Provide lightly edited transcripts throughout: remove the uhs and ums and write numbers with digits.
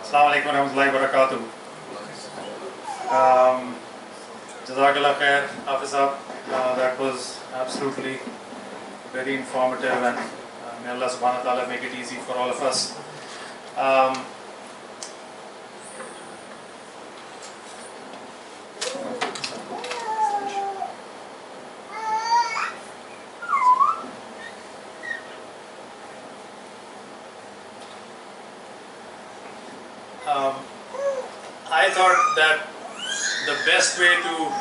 Assalamu alaikum warahmatullahi wabarakatuh. Jazakallah khair, Hafiz Saab. That was absolutely very informative, and may Allah subhanahu wa ta'ala make it easy for all of us. I thought that the best way to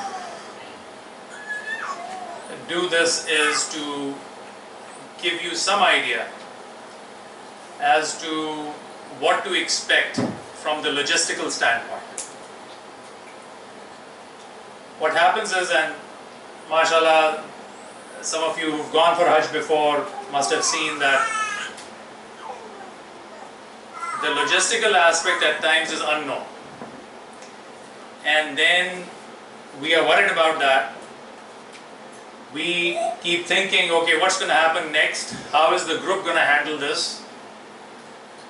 do this is to give you some idea as to what to expect from the logistical standpoint. What happens is, and mashallah, some of you who've gone for Hajj before must have seen that the logistical aspect at times is unknown. And then we are worried about that. We keep thinking, okay, what's going to happen next? How is the group going to handle this?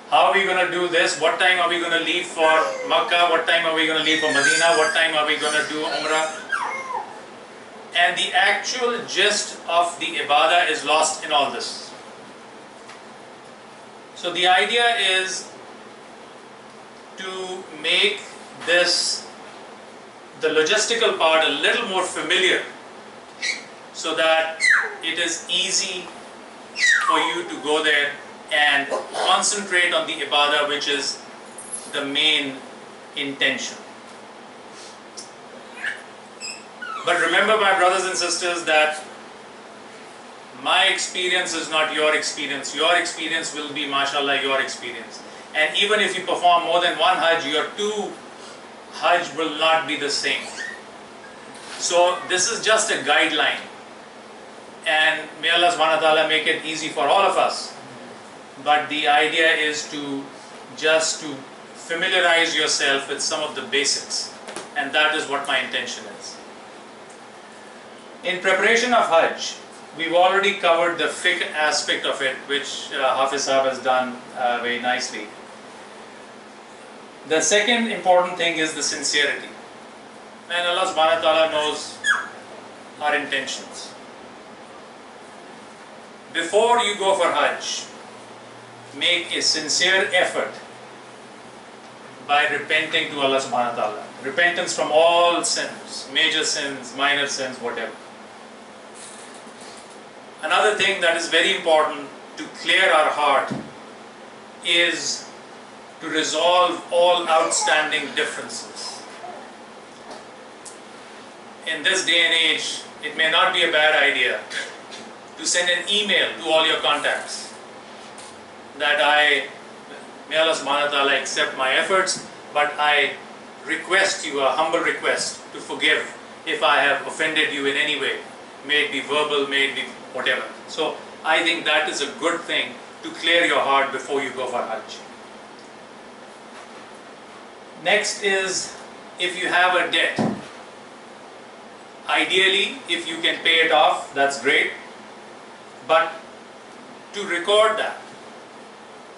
How are we going to do this? What time are we going to leave for Makkah? What time are we going to leave for Medina? What time are we going to do Umrah? And the actual gist of the ibadah is lost in all this. So the idea is to make this, the logistical part, a little more familiar, so that it is easy for you to go there and concentrate on the ibadah, which is the main intention. But remember, my brothers and sisters, that my experience is not your experience. Your experience will be, mashallah, your experience. And even if you perform more than one Hajj, your two Hajj will not be the same. So this is just a guideline. And may Allah subhanahu wa ta'ala make it easy for all of us. But the idea is to just to familiarize yourself with some of the basics. And that is what my intention is. In preparation of Hajj, we've already covered the fiqh aspect of it, which Hafiz Saab has done very nicely. The second important thing is the sincerity. And Allah subhanahu wa ta'ala knows our intentions. Before you go for Hajj, make a sincere effort by repenting to Allah subhanahu wa ta'ala. Repentance from all sins, major sins, minor sins, whatever. Another thing that is very important to clear our heart is to resolve all outstanding differences. In this day and age, it may not be a bad idea to send an email to all your contacts that may Allah subhanahu wa ta'ala accept my efforts, but I request you, a humble request, to forgive if I have offended you in any way. May it be verbal, may it be whatever. So I think that is a good thing to clear your heart before you go for Hajj. Next is, if you have a debt, ideally if you can pay it off, that's great, but to record that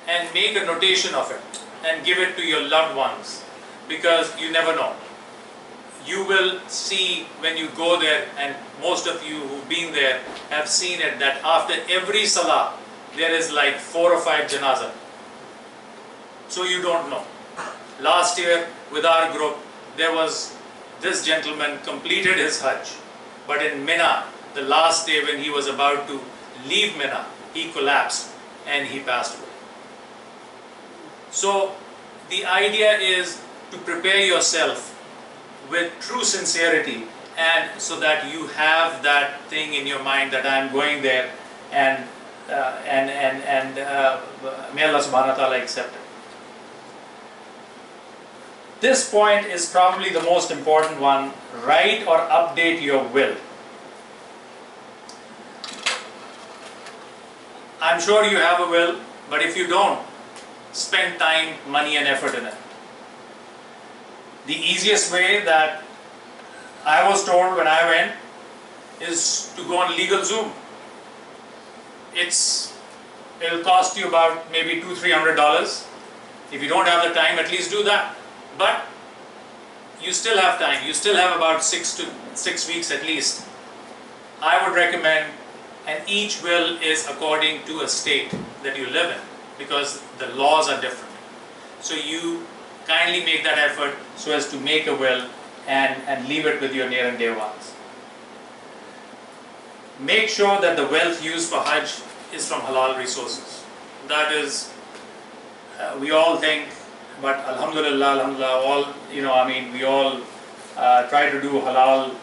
and make a notation of it and give it to your loved ones, because you never know. You will see when you go there, and most of you who've been there have seen it, that after every salah there is like 4 or 5 janazah. So you don't know. Last year with our group, there was this gentleman completed his Hajj, but in Mina, the last day when he was about to leave Mina, he collapsed and he passed away. So the idea is to prepare yourself with true sincerity, and so that you have that thing in your mind that I'm going there, and may Allah subhanahu wa ta'ala accept it. This point is probably the most important one. Write or update your will. I'm sure you have a will, but if you don't, spend time, money and effort in it. The easiest way that I was told when I went is to go on Legal Zoom. It'll cost you about maybe $200-300 If you don't have the time, at least do that. But you still have time. You still have about 6 weeks at least. I would recommend, and each will is according to a state that you live in, because the laws are different. So you kindly make that effort so as to make a will and leave it with your near and dear ones. Make sure that the wealth used for Hajj is from halal resources. That is, we all think, but alhamdulillah, alhamdulillah, all, we all try to do halal,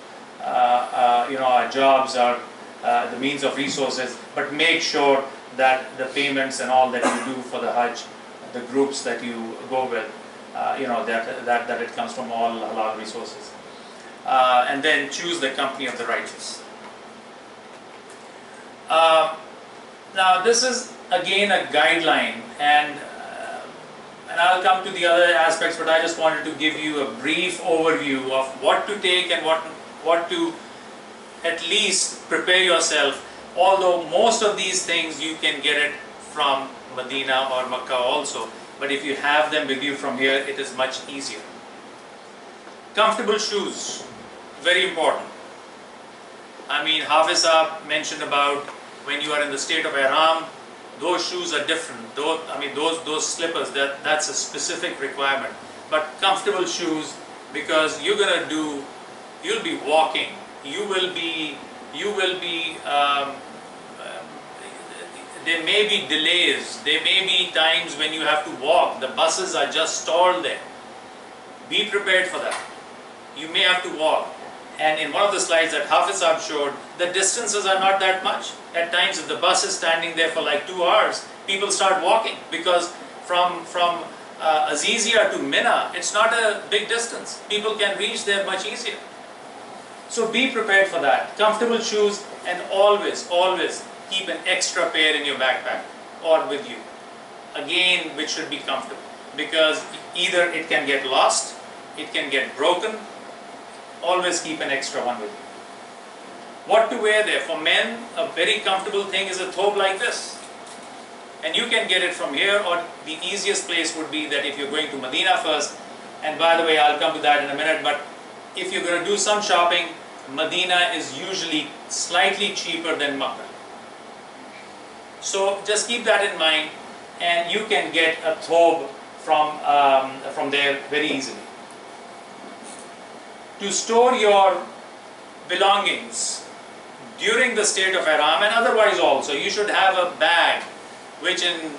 our jobs are the means of resources, but make sure that the payments and all that you do for the Hajj, the groups that you go with, that it comes from all halal resources. And then choose the company of the righteous. Now this is again a guideline, and I'll come to the other aspects, but I just wanted to give you a brief overview of what to take and what to at least prepare yourself. Although most of these things you can get it from Medina or Makkah also, but if you have them with you from here, it is much easier. Comfortable shoes, very important. Hafiz Saab mentioned about when you are in the state of Ihram, those shoes are different. Those slippers, that's a specific requirement. But comfortable shoes, because you'll be walking. There may be delays. There may be times when you have to walk. The buses are just stalled there. Be prepared for that. You may have to walk. And in one of the slides that Hafiz Saab showed, the distances are not that much. At times, if the bus is standing there for like 2 hours, people start walking, because from Azizia to Mina, it's not a big distance. People can reach there much easier. So be prepared for that. Comfortable shoes, and always keep an extra pair in your backpack or with you. Again, which should be comfortable, because either it can get lost, it can get broken. Always keep an extra one with you. What to wear there? For men, a very comfortable thing is a thobe like this. And you can get it from here, or the easiest place would be that if you're going to Medina first, and by the way, I'll come to that in a minute, but if you're going to do some shopping, Medina is usually slightly cheaper than Makkah. So just keep that in mind, and you can get a thobe from there very easily. To store your belongings during the state of Ihram and otherwise also, you should have a bag, which in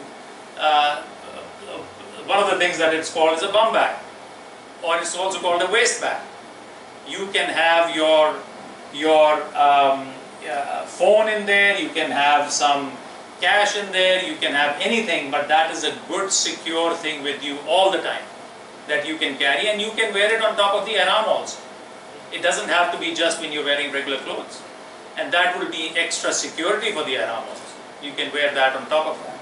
one of the things that it's called is a bum bag, or it's also called a waist bag. You can have your phone in there, you can have some cash in there, you can have anything, but that is a good secure thing with you all the time that you can carry, and you can wear it on top of the Ihram also. It doesn't have to be just when you're wearing regular clothes. And that will be extra security for the Ihram also. You can wear that on top of that.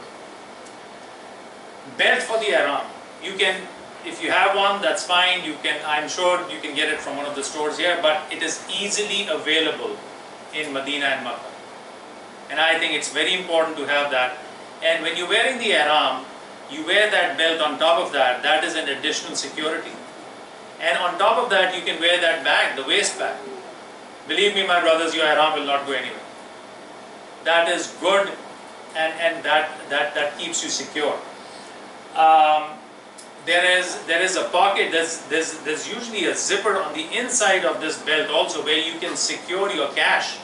Belt for the Ihram. You can, if you have one, that's fine. I'm sure you can get it from one of the stores here, but it is easily available in Medina and Makkah. And I think it's very important to have that. And when you're wearing the Ihram, you wear that belt on top of that. That is an additional security. And on top of that, you can wear that bag, the waist bag. Believe me, my brothers, your Ihram will not go anywhere. That is good, and that keeps you secure. There is a pocket. There's usually a zipper on the inside of this belt also, where you can secure your cash.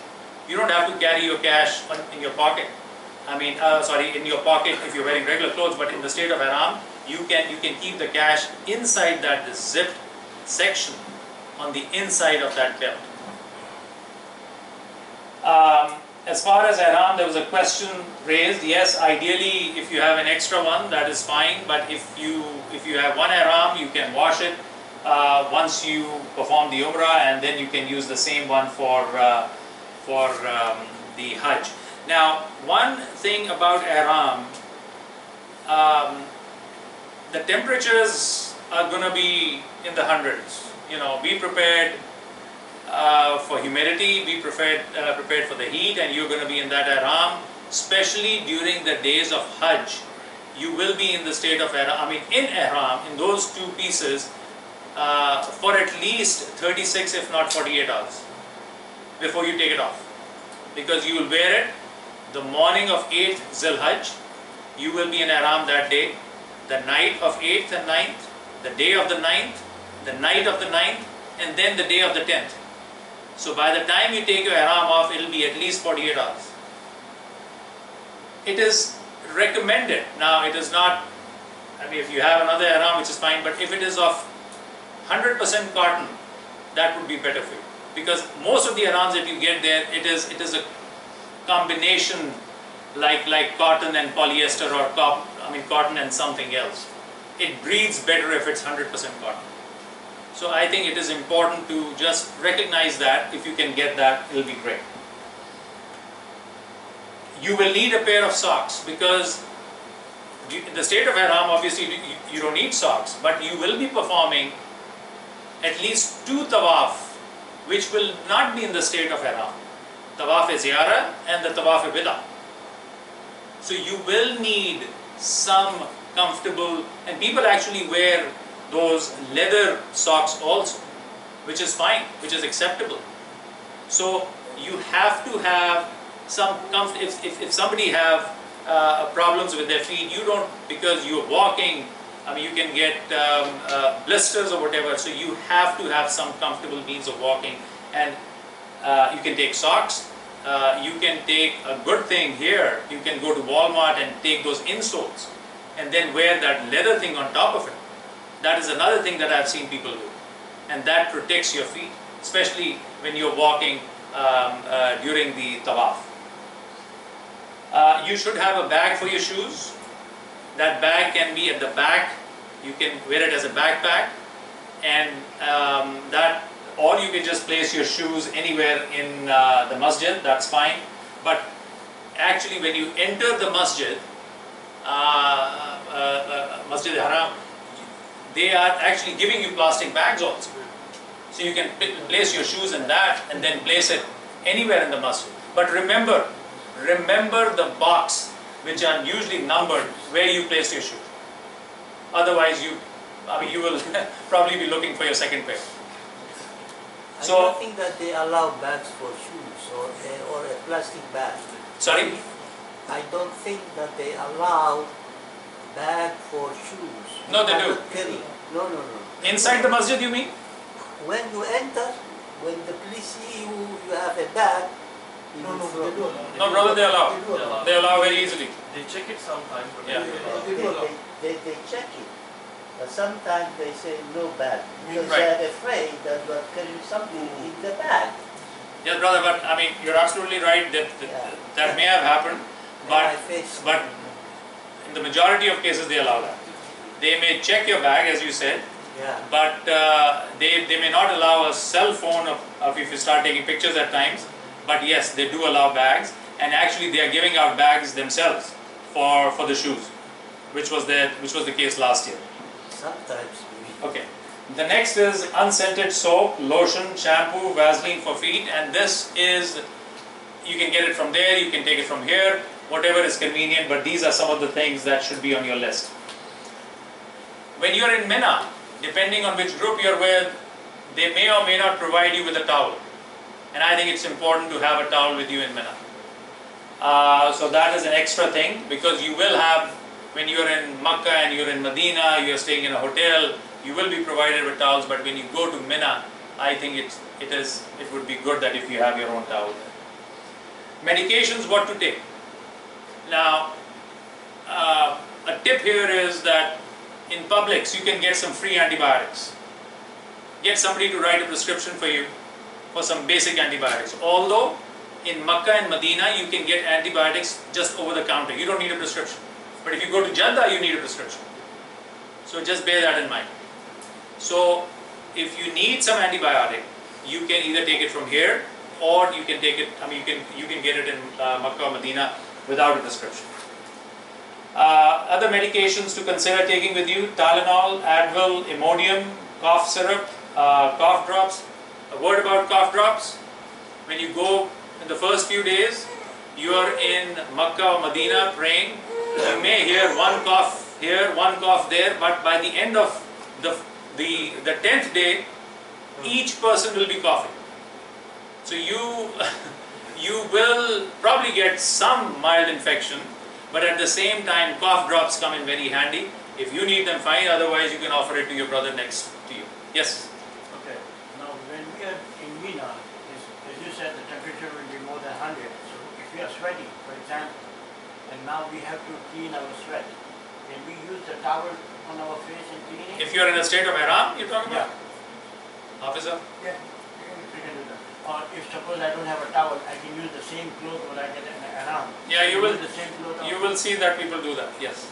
You don't have to carry your cash in your pocket. In your pocket if you're wearing regular clothes, but in the state of Ihram, you can keep the cash inside that zipped section on the inside of that belt. As far as Ihram, there was a question raised. Yes, ideally, if you have an extra one, that is fine. But if you have one Ihram, you can wash it once you perform the Umrah, and then you can use the same one for the Hajj. Now, one thing about Ihram, the temperatures are going to be in the hundreds. Be prepared for humidity, be prepared for the heat, and you're going to be in that Ihram, especially during the days of Hajj. you will be in the state of ihram, in ihram, in those two pieces, for at least 36 if not 48 hours before you take it off. Because you will wear it the morning of 8th Zil Hajj, you will be in ihram that day, the night of 8th and 9th, the day of the 9th, the night of the 9th, and then the day of the 10th. So by the time you take your ihram off, it will be at least 48 hours. It is recommended. Now it is not, if you have another ihram which is fine, but if it is of 100% cotton, that would be better for you. Because most of the ihrams that you get there, it is a combination like cotton and polyester, or cotton and something else. It breathes better if it's 100% cotton. So I think it is important to just recognize that. If you can get that, it will be great. You will need a pair of socks, because in the state of ihram, obviously you don't need socks, but you will be performing at least 2 tawaf, which will not be in the state of ihram. Tawaf-e-ziyara and the tawaf-e-bida. So you will need some comfortable, and people actually wear those leather socks also, which is fine, which is acceptable. So you have to have some comfort. If somebody have problems with their feet, you don't, because you're walking, you can get blisters or whatever, so you have to have some comfortable means of walking. And you can take socks, you can take a good thing here, you can go to Walmart and take those insoles and then wear that leather thing on top of it. That is another thing that I've seen people do, and that protects your feet, especially when you're walking during the tawaf. You should have a bag for your shoes. That bag can be at the back. You can wear it as a backpack, and or you can just place your shoes anywhere in the masjid. That's fine. But actually, when you enter the masjid, Masjid Haram, they are actually giving you plastic bags also. So you can place your shoes in that and then place it anywhere in the masjid. But remember the box, which are usually numbered, where you place your shoes. Otherwise you will probably be looking for your second pair. I don't think that they allow bags for shoes or a plastic bag. Sorry? I don't think that they allow bag for shoes. No, they do. Carry. No. Inside the masjid, you mean? When you enter, when the police see you have a bag, No, they don't. No, brother, they allow. They allow very easily. They check it sometimes, but Yeah. they check it. But sometimes they say no bag, because Right. they're afraid that you are carrying something in the bag. Yes, brother, but you're absolutely right that may have happened, but in the majority of cases they allow that. They may check your bag, as you said, but they may not allow a cell phone of if you start taking pictures at times. But yes, they do allow bags, and actually they are giving out bags themselves for the shoes, which was the case last year. Sometimes. Okay. The next is unscented soap, lotion, shampoo, Vaseline for feet, and this is, you can get it from there, you can take it from here, whatever is convenient, but these are some of the things that should be on your list. When you are in Mina, depending on which group you are with, they may or may not provide you with a towel. And I think it's important to have a towel with you in Mina. So that is an extra thing, because you will have, when you're in Makkah and you're in Medina, you're staying in a hotel, you will be provided with towels, but when you go to Mina, I think it would be good that if you have your own towel there. Medications, what to take. Now, a tip here is that in Publix, you can get some free antibiotics. Get somebody to write a prescription for you for some basic antibiotics. Although in Makkah and Medina, you can get antibiotics just over the counter. You don't need a prescription. But if you go to Jeddah, you need a prescription. So just bear that in mind. So if you need some antibiotic, you can either take it from here, or you can take it, you can get it in Makkah or Medina without a prescription. Other medications to consider taking with you: Tylenol, Advil, Imodium, cough syrup, cough drops. A word about cough drops: when you go in the first few days, you are in Makkah or Medina praying, you may hear one cough here, one cough there, but by the end of the 10th day, each person will be coughing. So you will probably get some mild infection, but at the same time cough drops come in very handy. If you need them, fine, otherwise you can offer it to your brother next to you. Yes? Okay. Now when we are in Mina, as you said, the temperature will be more than 100. So if we are sweating, for example, and now we have to clean our sweat, can we use the towel on our face and clean it? If you are in a state of ihram, you're talking about? Yeah. Officer? Yeah, we can do that. Or if suppose I don't have a towel, I can use the same cloth what I get in ihram. Yeah, you will. Use the same cloth. You will see that people do that. Yes.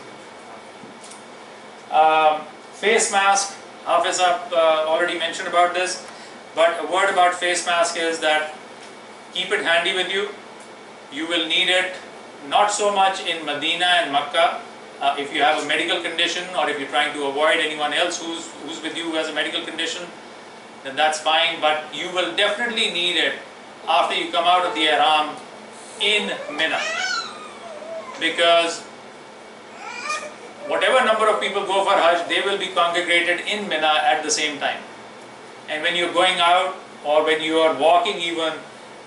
Face mask. Hafiz already mentioned about this, but a word about face mask is that keep it handy with you. You will need it not so much in Medina and Makkah. If you have a medical condition, or if you're trying to avoid anyone else who's with you who has a medical condition, then that's fine. But you will definitely need it after you come out of the ihram in Mina, because whatever number of people go for Hajj, they will be congregated in Mina at the same time. And when you're going out, or when you are walking even,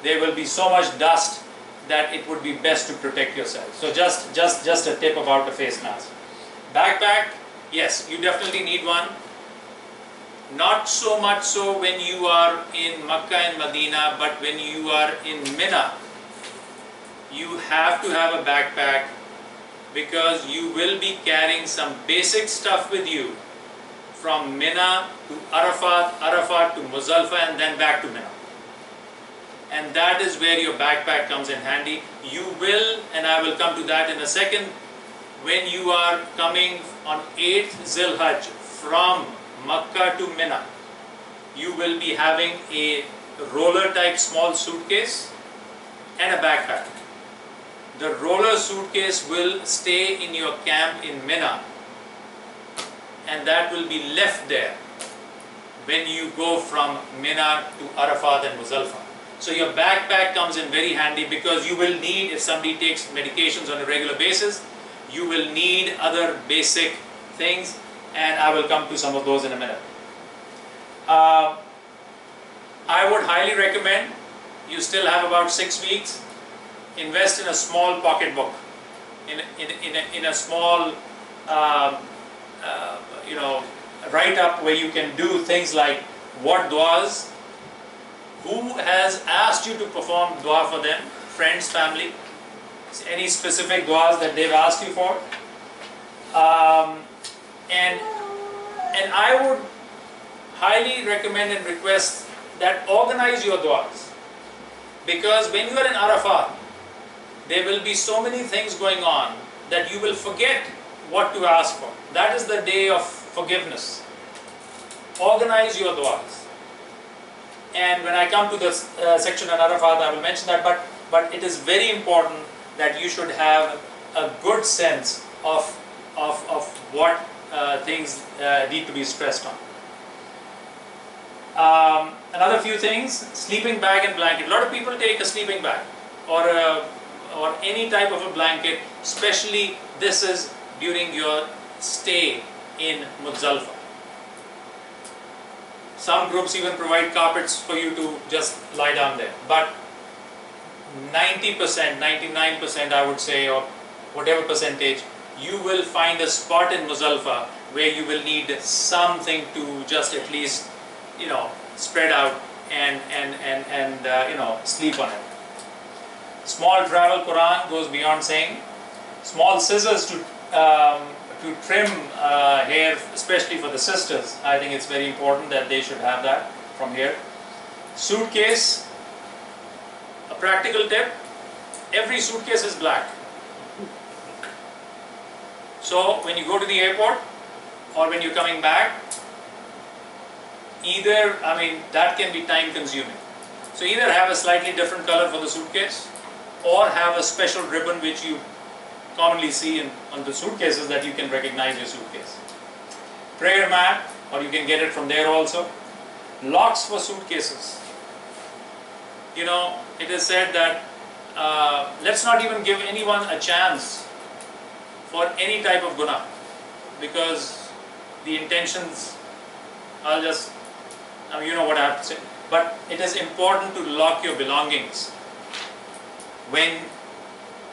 there will be so much dust that it would be best to protect yourself. So just a tip about the face mask. Backpack, yes, you definitely need one. Not so much so when you are in Makkah and Medina, but when you are in Mina, you have to have a backpack, because you will be carrying some basic stuff with you from Mina to Arafat, Arafat to Muzdalifah, and then back to Mina. And that is where your backpack comes in handy. You will, and I will come to that in a second, when you are coming on 8th Zil Hajj from Makkah to Mina, you will be having a roller type small suitcase and a backpack. The roller suitcase will stay in your camp in Mina, and that will be left there when you go from Mina to Arafat and Muzdalifah. So your backpack comes in very handy, because you will need, if somebody takes medications on a regular basis, you will need other basic things, and I will come to some of those in a minute. I would highly recommend, you still have about 6 weeks, invest in a small pocket book, in a small write-up where you can do things like what du'as, who has asked you to perform dua for them, friends, family, any specific du'as that they've asked you for, and I would highly recommend and request that organize your du'as, because when you are in Arafat, there will be so many things going on that you will forget what to ask for. That is the day of forgiveness. Organize your du'as. And when I come to this section on Arafat, I will mention that, but it is very important that you should have a good sense of what things need to be stressed on. Another few things, sleeping bag and blanket. A lot of people take a sleeping bag or any type of a blanket, especially this is during your stay in Muzdalifah. Some groups even provide carpets for you to just lie down there. But 90%, 99% I would say, or whatever percentage, you will find a spot in Muzdalifah where you will need something to just at least, spread out and sleep on it. Small travel Quran goes beyond saying. Small scissors to trim hair, especially for the sisters. I think it's very important that they should have that from here. Suitcase, a practical tip, every suitcase is black. So when you go to the airport or when you're coming back, that can be time consuming. So either have a slightly different color for the suitcase, or have a special ribbon which you commonly see on the suitcases that you can recognize your suitcase. Prayer mat, or you can get it from there also. Locks for suitcases. It is said that let's not even give anyone a chance for any type of guna, because the intentions, you know what I have to say. But it is important to lock your belongings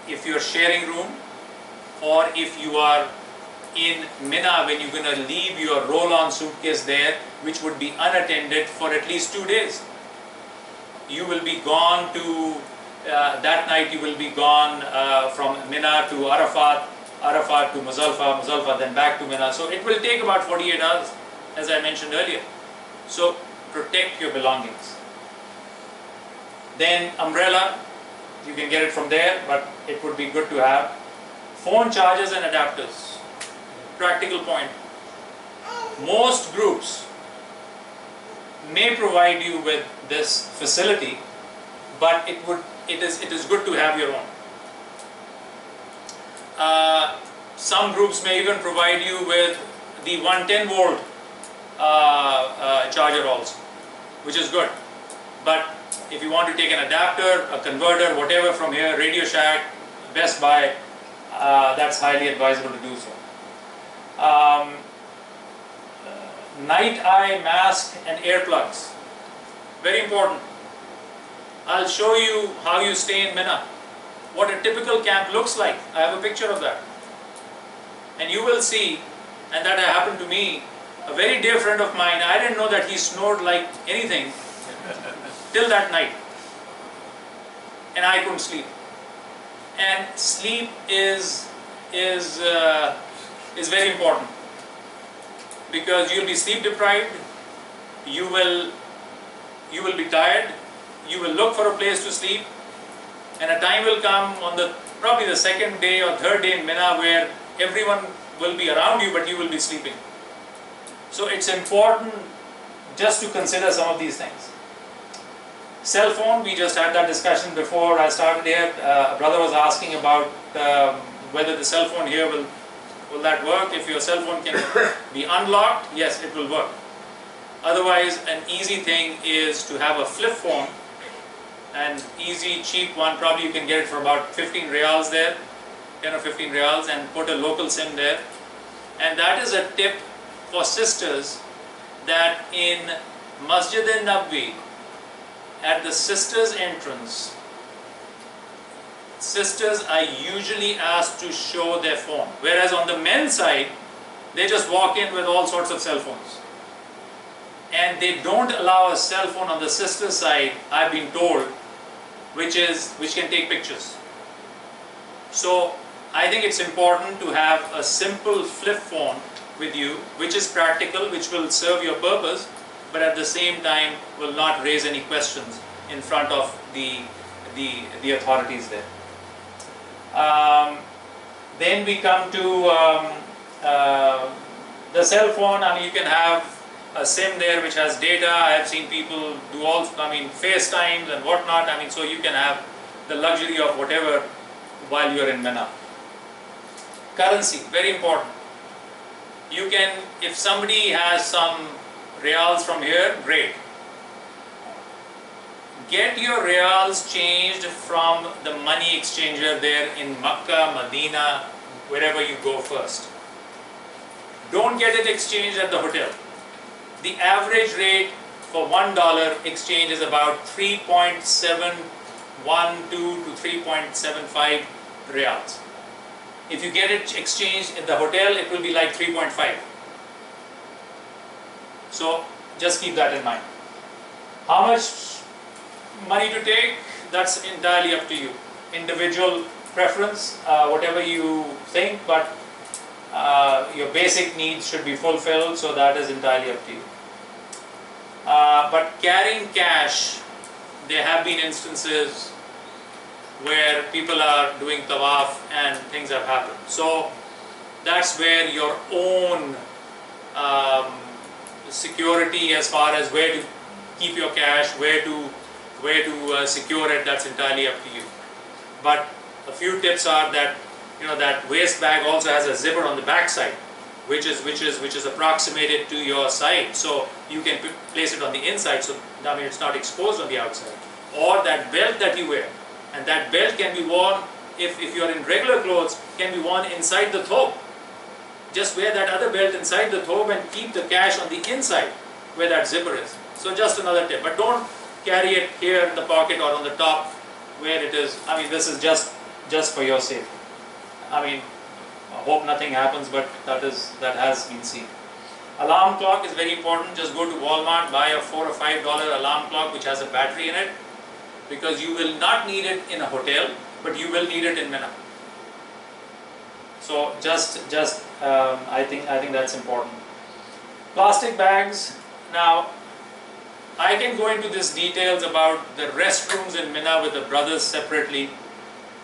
if you're sharing room, or if you are in Mina when you're going to leave your roll-on suitcase there, which would be unattended for at least 2 days. You will be gone to, that night you will be gone from Mina to Arafat, Arafat to Muzdalifah, Muzdalifah then back to Mina. So it will take about 48 hours, as I mentioned earlier. So protect your belongings. Then umbrella, you can get it from there, but it would be good to have. Phone chargers and adapters. Practical point. Most groups may provide you with this facility, but it is good to have your own. Some groups may even provide you with the 110 volt charger also, which is good. But if you want to take an adapter, a converter, whatever from here, Radio Shack, Best Buy, that's highly advisable to do so. Night eye mask and earplugs, very important. I'll show you how you stay in Mina, what a typical camp looks like. I have a picture of that, and you will see, and that happened to me. A very dear friend of mine, I didn't know that he snored like anything till that night, and I couldn't sleep. And sleep is very important, because you'll be sleep deprived, you will be tired, you will look for a place to sleep, and a time will come on probably the second day or third day in Mina where everyone will be around you, but you will be sleeping. So it's important just to consider some of these things. Cell phone, we just had that discussion before I started here. A brother was asking about whether the cell phone here will that work. If your cell phone can be unlocked, yes, it will work. Otherwise, an easy thing is to have a flip phone, an easy, cheap one. Probably you can get it for about 15 riyals there, 10 or 15 riyals, and put a local SIM there. And that is a tip for sisters, that in Masjid al-Nabawi, at the sisters' entrance, sisters are usually asked to show their phone, whereas on the men's side, they just walk in with all sorts of cell phones. And they don't allow a cell phone on the sister's side, I've been told, which can take pictures. So I think it's important to have a simple flip phone with you, which is practical, which will serve your purpose, but at the same time will not raise any questions in front of the authorities there. Then we come to the cell phone. I mean, you can have a SIM there which has data. I have seen people do FaceTimes and whatnot. I mean, so you can have the luxury of whatever while you are in Mina. Currency, very important. You can, if somebody has some riyals from here, great. Get your riyals changed from the money exchanger there in Makkah, Medina, wherever you go first. Don't get it exchanged at the hotel. The average rate for $1 exchange is about 3.712 to 3.75 riyals. If you get it exchanged at the hotel, it will be like 3.5. So just keep that in mind. How much money to take, that's entirely up to you. Individual preference, whatever you think, but your basic needs should be fulfilled, so that is entirely up to you. But carrying cash, there have been instances where people are doing tawaf and things have happened. So that's where your own security, as far as where to keep your cash, where to secure it, that's entirely up to you. But a few tips are that, you know, that waist bag also has a zipper on the back side, which is approximated to your side, so you can place it on the inside, so I mean it's not exposed on the outside. Or that belt that you wear, And that belt can be worn, if you are in regular clothes, can be worn inside the thobe. Just wear that other belt inside the thobe and keep the cash on the inside where that zipper is. So just another tip. But don't carry it here in the pocket or on the top where it is. I mean, this is just for your safety. I mean, I hope nothing happens, but that has been seen. Alarm clock is very important. Just go to Walmart, buy a $4 or $5 alarm clock which has a battery in it, because you will not need it in a hotel, but you will need it in Mina. So I think that's important. Plastic bags. Now, I can go into these details about the restrooms in Mina with the brothers separately,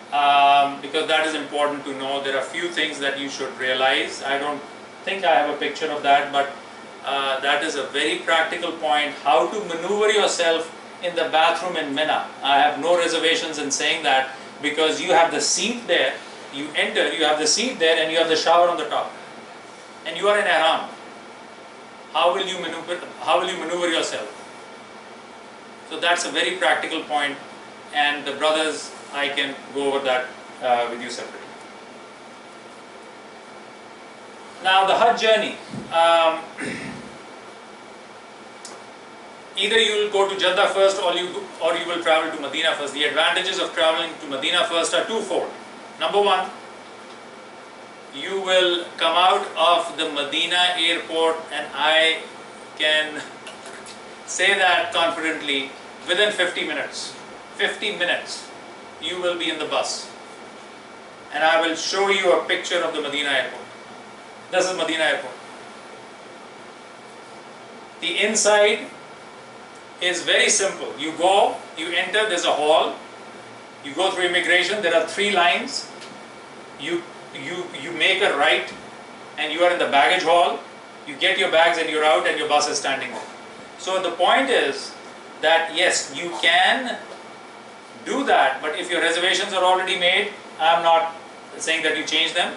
because that is important to know. There are a few things that you should realize. I don't think I have a picture of that, but that is a very practical point, how to maneuver yourself in the bathroom in Mina. I have no reservations in saying that, because you have the seat there, you enter, you have the seat there, and you have the shower on the top, and you are in ihram. How will you maneuver yourself? So that's a very practical point, and the brothers, I can go over that with you separately. Now the Hajj journey, either you will go to Jeddah first or you will travel to Medina first. The advantages of traveling to Medina first are twofold. Number one, you will come out of the Medina airport, and I can say that confidently, within 50 minutes, you will be in the bus. And I will show you a picture of the Medina airport. This is Medina airport. The inside is very simple. You go, you enter, there's a hall, you go through immigration, there are 3 lines, you make a right, and you are in the baggage hall, you get your bags and you're out, and your bus is standing there. So the point is that yes, you can do that, but if your reservations are already made, I'm not saying that you change them,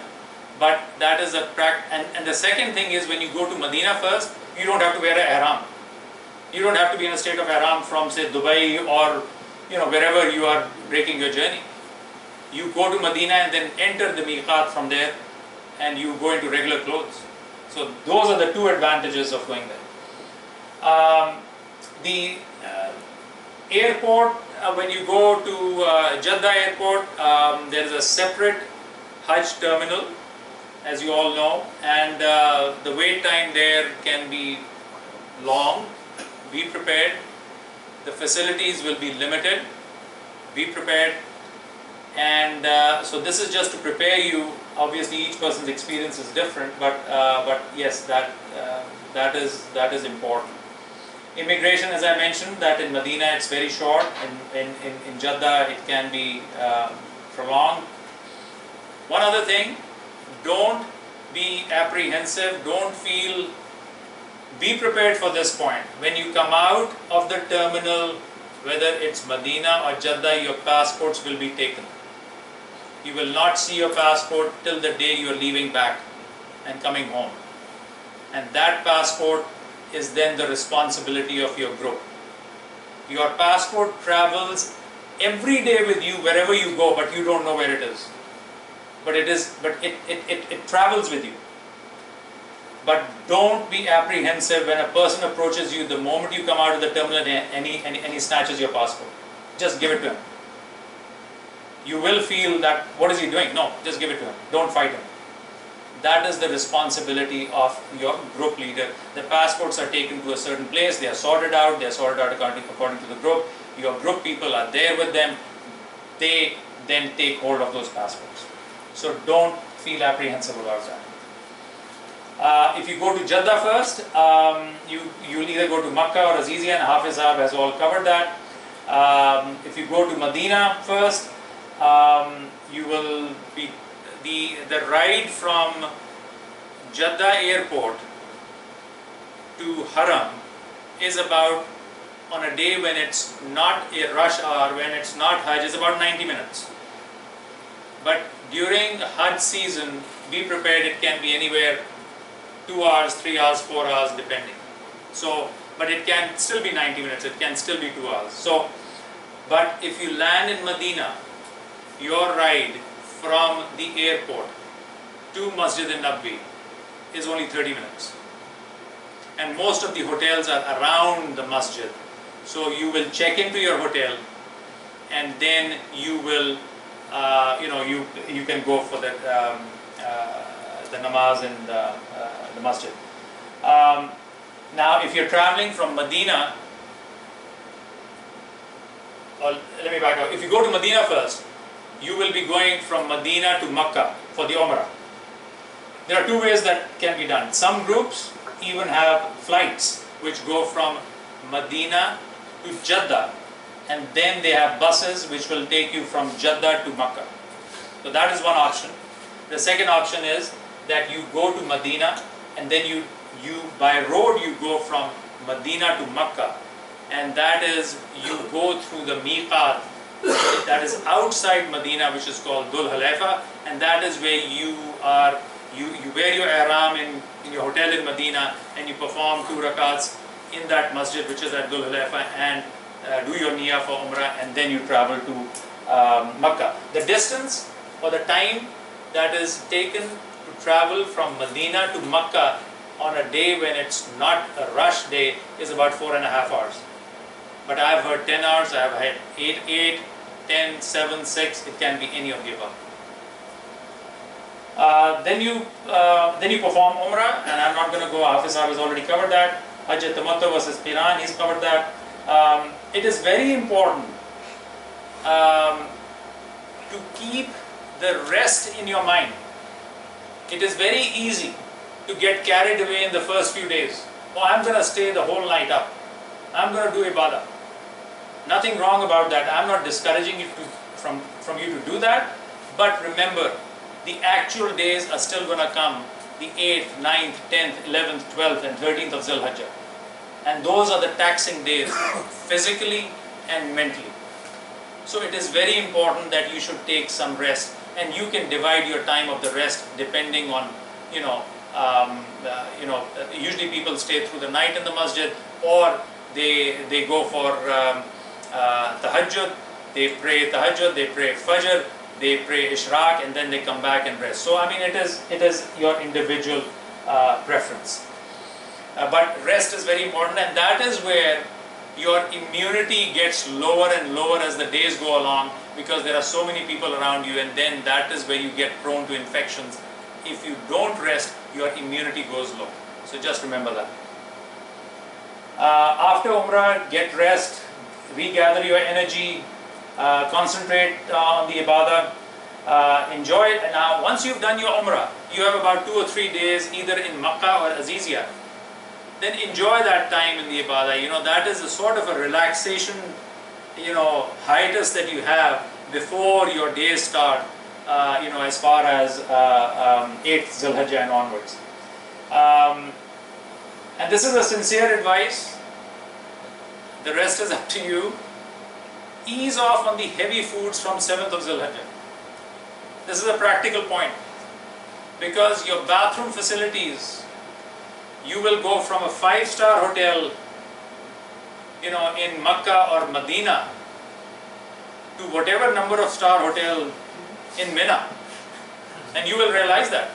but that is a practice. And the second thing is, when you go to Medina first, you don't have to wear an ihram. You don't have to be in a state of ihram from, say, Dubai or wherever you are breaking your journey. You go to Medina and then enter the miqat from there, and you go into regular clothes. So those are the 2 advantages of going there. The airport, when you go to Jeddah airport, there is a separate Hajj terminal, as you all know, and the wait time there can be long. Be prepared. The facilities will be limited. Be prepared. And so this is just to prepare you. Obviously, each person's experience is different, but yes, that is important. Immigration, as I mentioned, that in Medina it's very short, and in Jeddah it can be prolonged. One other thing, don't be apprehensive, be prepared for this point. When you come out of the terminal, whether it's Medina or Jeddah, your passports will be taken. You will not see your passport till the day you are leaving back and coming home. And that passport is then the responsibility of your group. Your passport travels every day with you wherever you go, but you don't know where it is. But it travels with you. But don't be apprehensive when a person approaches you the moment you come out of the terminal and he snatches your passport. Just give it to him. You will feel that, what is he doing? No, just give it to him. Don't fight him. That is the responsibility of your group leader. The passports are taken to a certain place, they are sorted out according to the group. Your group people are there with them. They then take hold of those passports. So don't feel apprehensive about that. If you go to Jeddah first, you'll either go to Makkah or Azizia, and Hafiz Saab has all covered that. If you go to Medina first, you will be the ride from Jeddah airport to Haram is about, on a day when it's not a rush hour, when it's not Hajj, is about 90 minutes. But during Hajj season, be prepared, it can be anywhere 2 hours, 3 hours, 4 hours, depending. So, but it can still be 90 minutes, it can still be 2 hours. So But if you land in Medina, your ride from the airport to Masjid al-Nabawi is only 30 minutes. And most of the hotels are around the masjid. So you will check into your hotel and then you will, you can go for the namaz in the masjid. Now if you're traveling from Medina, or let me back up. If you go to Medina first, you will be going from Medina to Makkah for the Umrah. There are two ways that can be done. Some groups even have flights which go from Medina to Jeddah, and then they have buses which will take you from Jeddah to Makkah. So that is one option. The second option is that you go to Medina and then you by road you go from Medina to Makkah, and that is you go through the miqat that is outside Medina, which is called Dhul Hulaifa, and that is where you wear your ihram in your hotel in Medina, and you perform 2 rakats in that masjid which is at Dhul Hulaifa, and do your niyyah for Umrah, and then you travel to Makkah. The distance or the time that is taken to travel from Medina to Makkah on a day when it's not a rush day is about 4.5 hours. But I have heard 10 hours, I have had 8, 10, 7, 6, it can be any of the above. Then you perform Umrah, and I'm not going to go, Hafiz has already covered that. Hajj Tamattu versus Qiran, he's covered that. It is very important to keep the rest in your mind. It is very easy to get carried away in the first few days. Oh, I'm going to stay the whole night up. I'm going to do ibadah. Nothing wrong about that. I'm not discouraging you from you to do that. But remember, the actual days are still going to come. The 8th, 9th, 10th, 11th, 12th and 13th of Zulhijjah. And those are the taxing days, physically and mentally. So it is very important that you should take some rest. And you can divide your time of the rest depending on, usually people stay through the night in the masjid, or they go for tahajjud, they pray tahajjud, they pray fajr, they pray ishraq, and then they come back and rest. So I mean it is your individual preference. But rest is very important, and that is where your immunity gets lower and lower as the days go along, because there are so many people around you, and then that is where you get prone to infections. If you don't rest, your immunity goes low. So just remember that. After Umrah, get rest, regather your energy, concentrate on the ibadah, enjoy it. And now once you've done your Umrah, you have about 2 or 3 days either in Makkah or Azizia. Then enjoy that time in the ibadah. That is a sort of a relaxation, hiatus that you have before your days start, as far as 8th Zulhijjah and onwards. And this is a sincere advice. The rest is up to you. Ease off on the heavy foods from 7th of Zulhijjah. This is a practical point, because your bathroom facilities, you will go from a 5-star hotel, in Makkah or Medina, to whatever number of star hotel in Mina, and you will realize that.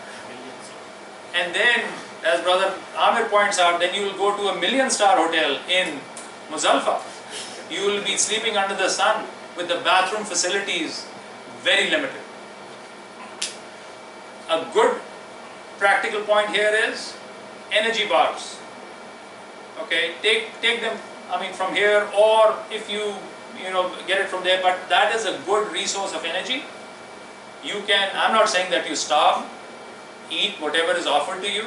And then, as Brother Amir points out, then you will go to a 1,000,000-star hotel in Muzdalifah. You will be sleeping under the sun with the bathroom facilities very limited. A good practical point here is energy bars. Okay, take them, from here, or if you get it from there, but that is a good resource of energy. You can, I'm not saying that you starve, eat whatever is offered to you,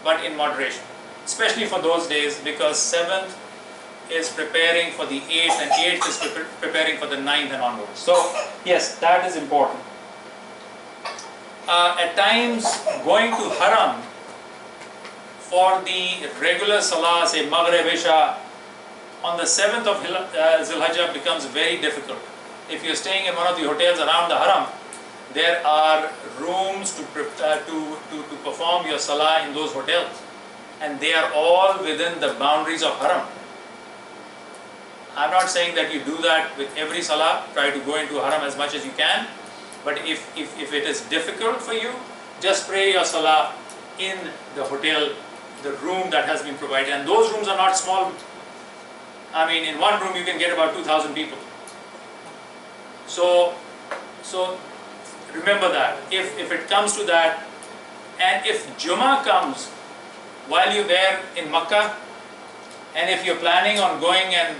but in moderation, especially for those days, because 7th is preparing for the 8th, and 8th is preparing for the 9th and onwards. So yes, that is important. At times, going to Haram for the regular Salah, say Maghrib, Isha, on the 7th of Zulhijjah becomes very difficult. If you're staying in one of the hotels around the Haram, there are rooms to perform your Salah in those hotels, and they are all within the boundaries of Haram. I'm not saying that you do that with every salah, try to go into haram as much as you can, but if it is difficult for you, just pray your salah in the hotel, the room that has been provided, and those rooms are not small. I mean, in one room you can get about 2,000 people. So remember that, if it comes to that, and if Jummah comes while you're there in Makkah, and if you're planning on going and,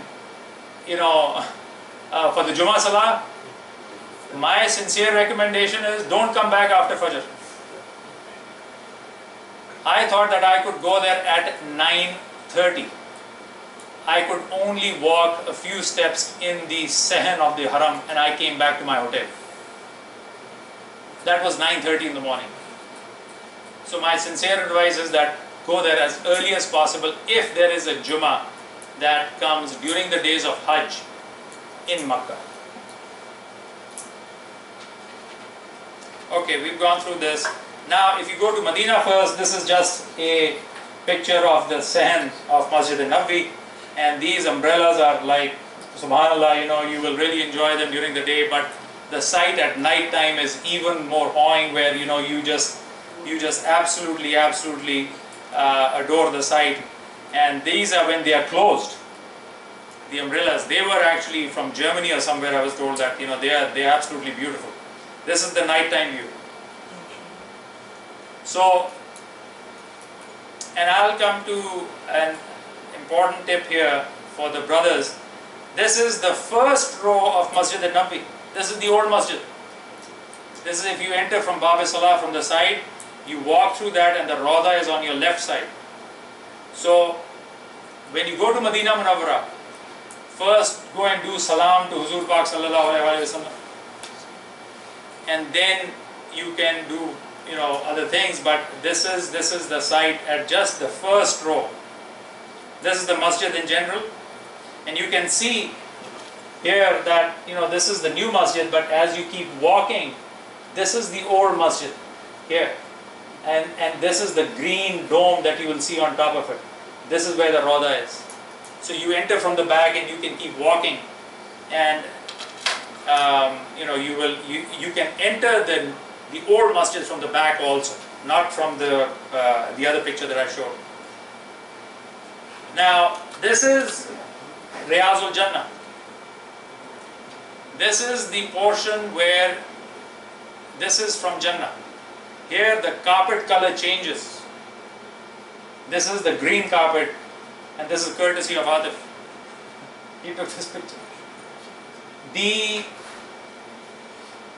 for the Jummah Salah, my sincere recommendation is don't come back after Fajr. I thought that I could go there at 9:30. I could only walk a few steps in the Sehen of the Haram and I came back to my hotel. That was 9:30 in the morning. So my sincere advice is that go there as early as possible if there is a Jummah that comes during the days of Hajj in Makkah. Okay, we've gone through this. Now if you go to Medina first, this is just a picture of the Sehen of Masjid al-Nabawi, and these umbrellas are like, subhanallah, you will really enjoy them during the day, but the sight at night time is even more awing, where you just absolutely adore the sight. And these are when they are closed, the umbrellas. They were actually from Germany or somewhere, I was told that they are absolutely beautiful. This is the nighttime view. So, and I'll come to an important tip here for the brothers. This is the first row of Masjid al-Nabawi. This is the old masjid. This is if you enter from Bab Salah from the side, you walk through that and the Rawda is on your left side. So when you go to Medina Munawwara, first go and do salam to Huzur Pak Sallallahu Alaihi Wasallam, and then you can do other things, but this is the site at just the first row. This is the masjid in general, and you can see here that this is the new masjid, but as you keep walking, this is the old masjid here, and this is the green dome that you will see on top of it. This is where the Rawda is. So you enter from the back and you can keep walking, and you can enter the old masjid from the back also, not from the other picture that I showed. Now this is Riyazul Jannah. This is the portion where this is from Jannah. Here the carpet color changes. This is the green carpet, and this is courtesy of Atif. He took this picture.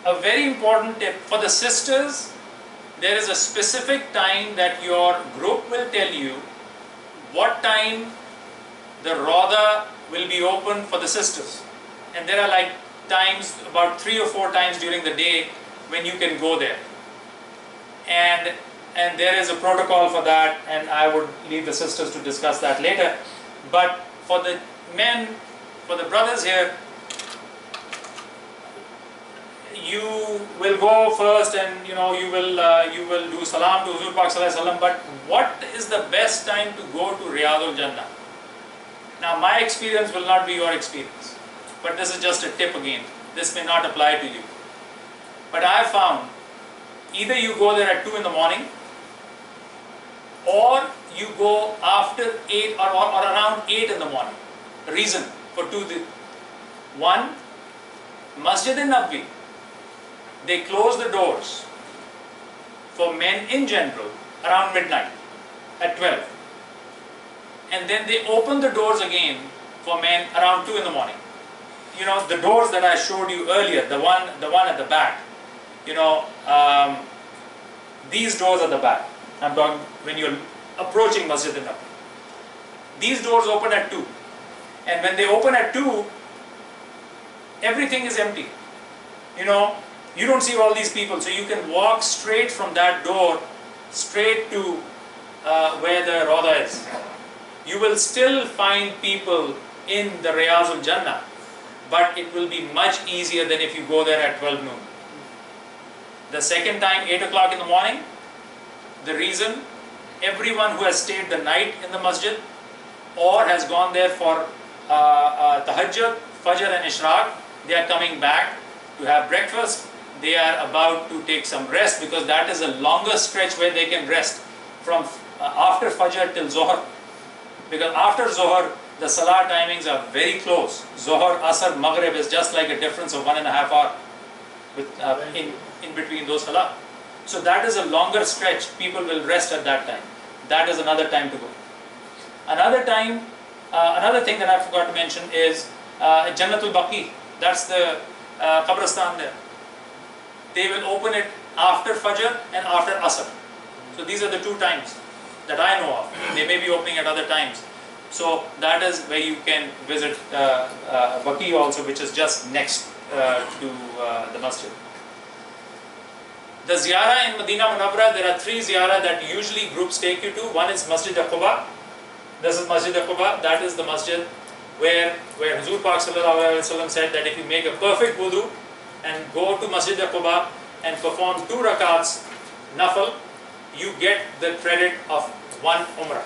A very important tip for the sisters, there is a specific time that your group will tell you what time the Rawda will be open for the sisters. And there are like times, about 3 or 4 times during the day when you can go there. And there is a protocol for that, and I would leave the sisters to discuss that later. But for the men, for the brothers here, you will go first and you will do salam to Huzur Pak Sallallahu Alaihi Wasallam. But what is the best time to go to Riyadul Jannah? Now my experience will not be your experience, but this is just a tip again. This may not apply to you. But I have found either you go there at 2 in the morning, or you go after 8 or around 8 in the morning. The reason for 2, one, Masjid al-Nabawi, they close the doors for men in general around midnight at 12, and then they open the doors again for men around 2 in the morning. The doors that I showed you earlier, the one at the back, these doors at the back, I'm talking when you're approaching Masjid al-Nabawi. These doors open at 2, and when they open at 2, everything is empty. You don't see all these people, so you can walk straight from that door straight to where the Rawda is. You will still find people in the Riyazul Jannah, but it will be much easier than if you go there at 12 noon. The second time, 8 o'clock in the morning, the reason, everyone who has stayed the night in the masjid or has gone there for tahajjud, fajr and ishraq, they are coming back to have breakfast. They are about to take some rest, because that is a longer stretch where they can rest from after fajr till zohar, because after zohar the salah timings are very close. Zohar, asr, maghrib is just like a difference of 1.5 hours with, in between those salah. So that is a longer stretch. People will rest at that time. That is another time to go. Another time, another thing that I forgot to mention is Jannatul Baqi. That's the Qabristan there. They will open it after Fajr and after Asr. So these are the two times that I know of. They may be opening at other times. So that is where you can visit Baqi also, which is just next to the masjid. The ziyarah in Medina Munawwara, there are 3 ziyarah that usually groups take you to. One is Masjid al-Quba. This is Masjid al-Quba. That is the masjid where Huzur Pak Sallallahu Alaihi Wasallam said that if you make a perfect wudu and go to Masjid al-Quba and perform 2 rakats nafal, you get the credit of 1 umrah.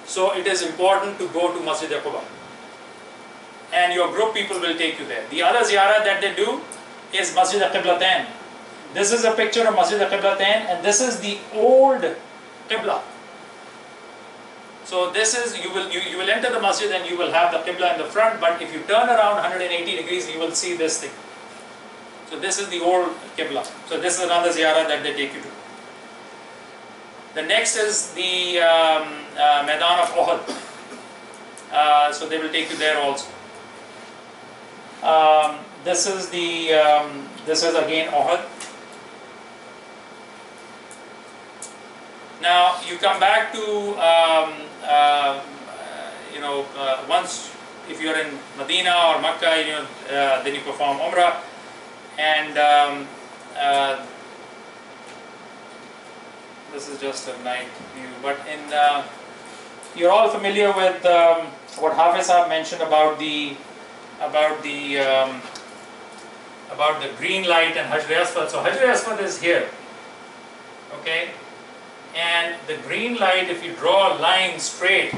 So it is important to go to Masjid al-Quba, and your group people will take you there. The other ziyarah that they do is Masjid al-Qiblatain. This is a picture of Masjid al-Qiblatain, and this is the old Qibla. So this is, you will enter the masjid and you will have the Qibla in the front, but if you turn around 180 degrees, you will see this thing. So this is the old Qibla. So this is another ziyarah that they take you to. The next is the Maidan of Uhud. So they will take you there also. This is again Uhud. Now you come back to once, if you are in Medina or Makkah, then you perform Umrah, and this is just a night view. But you're all familiar with what Hafiz Sahab mentioned about the green light and Hajr Aswad. So Hajr Aswad is here, okay, and the green light, if you draw a line straight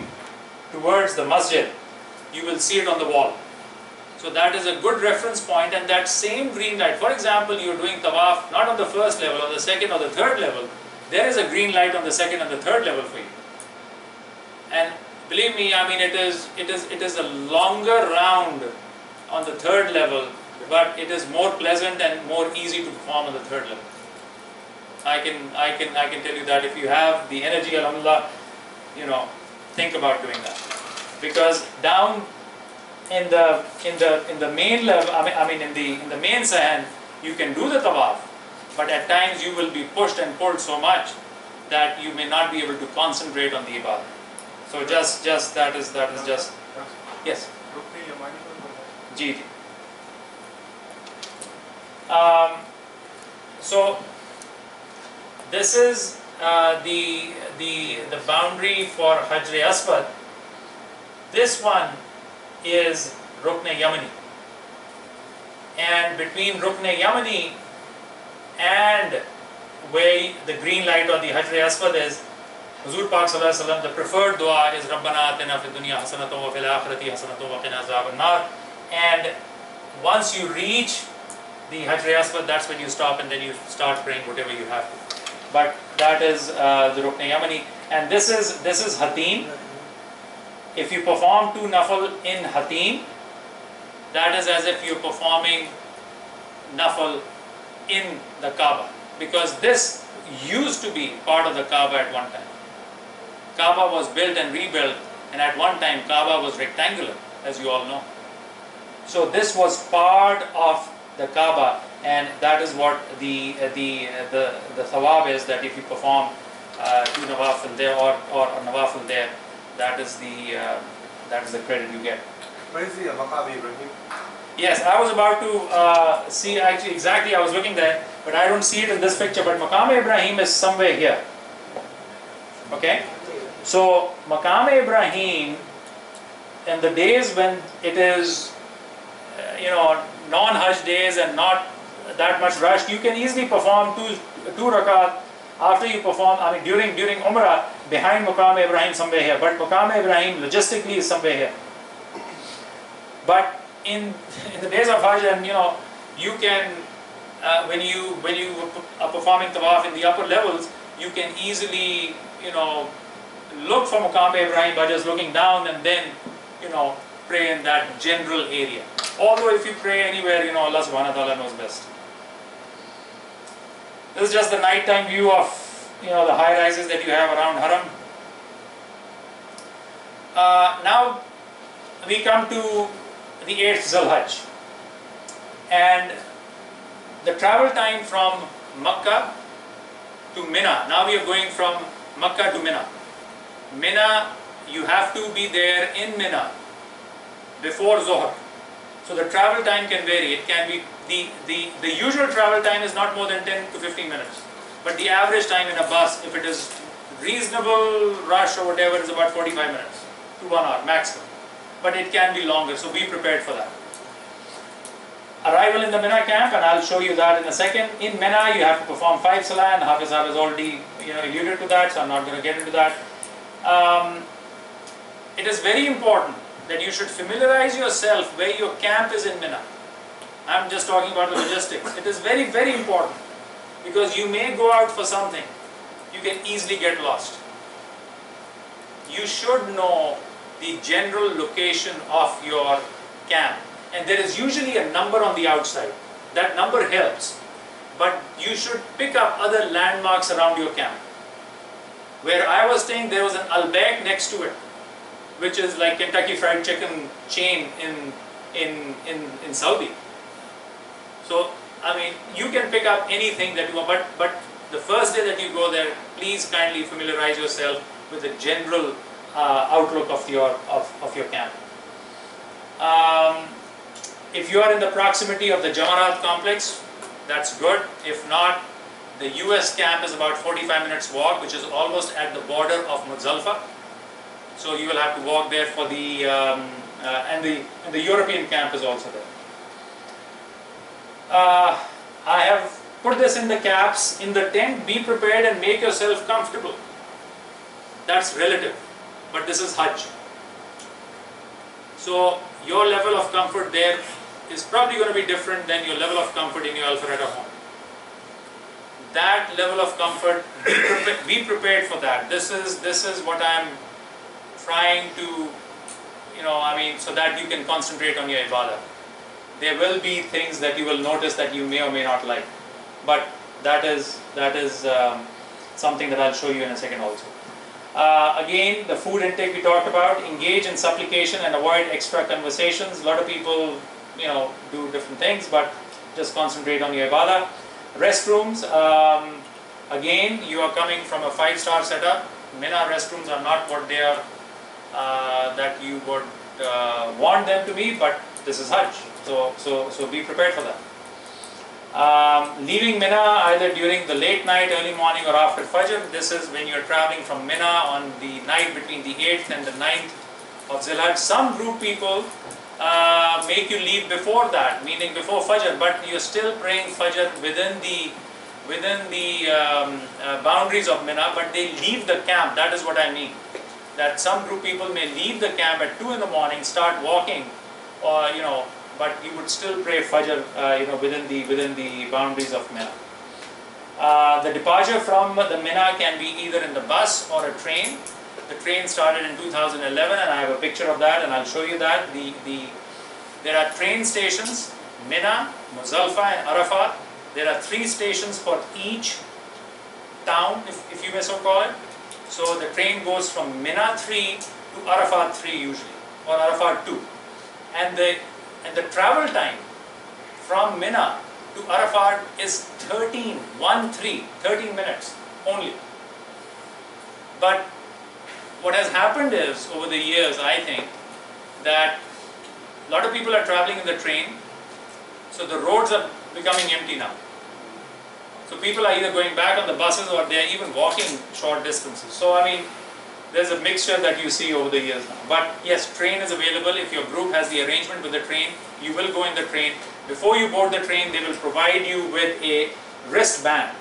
towards the masjid, you will see it on the wall. So that is a good reference point, and that same green light, for example, you're doing tawaf not on the first level, on the second or the third level, there is a green light on the second and the third level for you. And believe me, I mean, it is a longer round on the third level, but it is more pleasant and more easy to perform on the third level. I can tell you that if you have the energy, alhamdulillah, think about doing that, because down in the main level, I mean in the main sand, you can do the tawaf, but at times you will be pushed and pulled so much that you may not be able to concentrate on the ibadah. So just that is just, yes. Ji. So this is the boundary for Hajr Aswad. This one is Rukn Yamani, and between Rukn Yamani and where the green light or the Hajr Aswad is, Huzur Pak Sallallahu Alaihi Wasallam, the preferred dua is Rabbana atina fid dunya hasanatan wa fil akhirati hasanatan wa qina azaban nar. And once you reach the Hajr Aswad, that's when you stop and then you start praying whatever you have to. But that is the Rukn Yamani, and this is Hatim. If you perform 2 nafal in Hatim, that is as if you're performing nafal in the Kaaba, because this used to be part of the Kaaba at one time. Kaaba was built and rebuilt, and at one time Kaaba was rectangular, as you all know. So this was part of the Kaaba, and that is what the thawab is, that if you perform 2 nawafil there or a nawafil there, that is the credit you get. Where is the Maqam Ibrahim? Yes, I was about to see, actually exactly, I was looking there, but I don't see it in this picture. But Maqam Ibrahim is somewhere here. Okay, so Maqam Ibrahim, in the days when it is non-Hajj days and not that much rush, you can easily perform two rakat after you perform, I mean during Umrah, behind Maqam Ibrahim somewhere here, but Maqam Ibrahim logistically is somewhere here. But in the days of Hajj, and you can, when you are performing tawaf in the upper levels, you can easily, look for Maqam Ibrahim by just looking down and then, pray in that general area. Although if you pray anywhere, Allah subhanahu wa ta'ala knows best. This is just the nighttime view of, the high rises that you have around Haram. Now we come to the 8th Zulhajj, and the travel time from Makkah to Mina. Now we are going from Makkah to Mina. Mina, you have to be there in Mina before Zohar. So the travel time can vary. It can be, the usual travel time is not more than 10 to 15 minutes. But the average time in a bus, if it is reasonable rush or whatever, is about 45 minutes to 1 hour maximum. But it can be longer, so be prepared for that. Arrival in the Mina camp, and I'll show you that in a second. In Mina, you have to perform 5 salah, and Hafiz has already alluded to that, so I'm not going to get into that. It is very important that you should familiarize yourself where your camp is in Mina. I'm just talking about the logistics. It is very, very important, because you may go out for something, you can easily get lost. You should know the general location of your camp, and there is usually a number on the outside. That number helps, but you should pick up other landmarks around your camp. Where I was staying, there was an Al-Baik next to it, which is like Kentucky Fried Chicken chain in Saudi. So, I mean, you can pick up anything that you want, but the first day that you go there, please kindly familiarize yourself with the general outlook of your camp. If you are in the proximity of the Jamarat complex, that's good. If not, the US camp is about 45 minutes walk, which is almost at the border of Muzdalifah. So you will have to walk there for the and the European camp is also there. I have put this in the caps. In the tent, be prepared and make yourself comfortable. That's relative, but this is Hajj. So your level of comfort there is probably going to be different than your level of comfort in your Alpharetta home. That level of comfort, be prepared for that. This is what I'm trying to, so that you can concentrate on your ibadah. There will be things that you will notice that you may or may not like, but that is something that I'll show you in a second also. Again, the food intake we talked about. Engage in supplication and avoid extra conversations. A lot of people, do different things, but just concentrate on your ibadah. Restrooms. Again, you are coming from a 5-star setup. Mina restrooms are not what they are that you would want them to be, but this is Hajj, so be prepared for that. Leaving Mina either during the late night, early morning, or after Fajr. This is when you're traveling from Mina on the night between the 8th and the 9th of Zulhajj. Some group people make you leave before that, meaning before Fajr, but you're still praying Fajr within the boundaries of Mina, but they leave the camp. That is what I mean. That some group people may leave the camp at 2 in the morning, start walking, or but you would still pray Fajr, within the boundaries of Mina. The departure from the Mina can be either in the bus or a train. The train started in 2011, and I have a picture of that, and I'll show you that. There are train stations, Mina, Muzdalifah, and Arafat. There are 3 stations for each town, if you may so call it. So the train goes from Mina 3 to Arafat 3 usually, or Arafat 2. And the travel time from Mina to Arafat is 13 minutes only. But what has happened is, over the years, I think, that a lot of people are traveling in the train, so the roads are becoming empty now. So people are either going back on the buses, or they are even walking short distances. So I mean, there's a mixture that you see over the years now. But yes, train is available. If your group has the arrangement with the train, you will go in the train. Before you board the train, they will provide you with a wristband.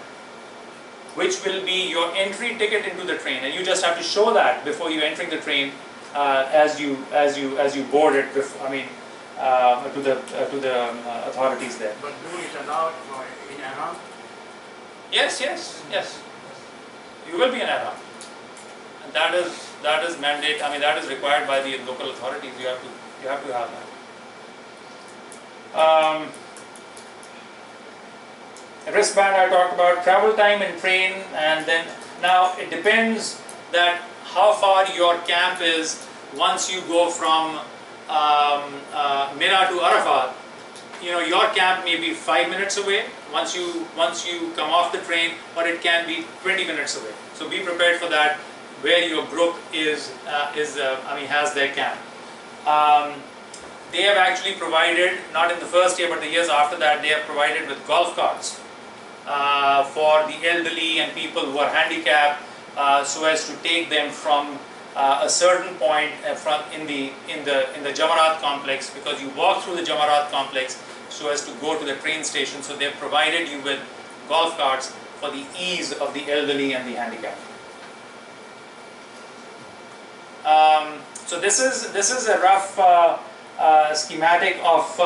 which will be your entry ticket into the train, and you just have to show that before you entering the train as you board it. To the authorities there. But do is allowed for in Iran? Yes. You will be an Ihram, and that is mandate. I mean, that is required by the local authorities. You have to have that. Wristband I talked about. Travel time in train, and then now it depends that how far your camp is once you go from Mina to Arafat. You know, your camp may be 5 minutes away once you come off the train, or it can be 20 minutes away. So be prepared for that, where your group has their camp. They have actually provided, not in the first year but the years after that, they have provided with golf carts for the elderly and people who are handicapped, so as to take them from a certain point in the Jamarat complex, because you walk through the Jamarat complex so as to go to the train station. So they have provided you with golf carts for the ease of the elderly and the handicapped. So this is a rough schematic of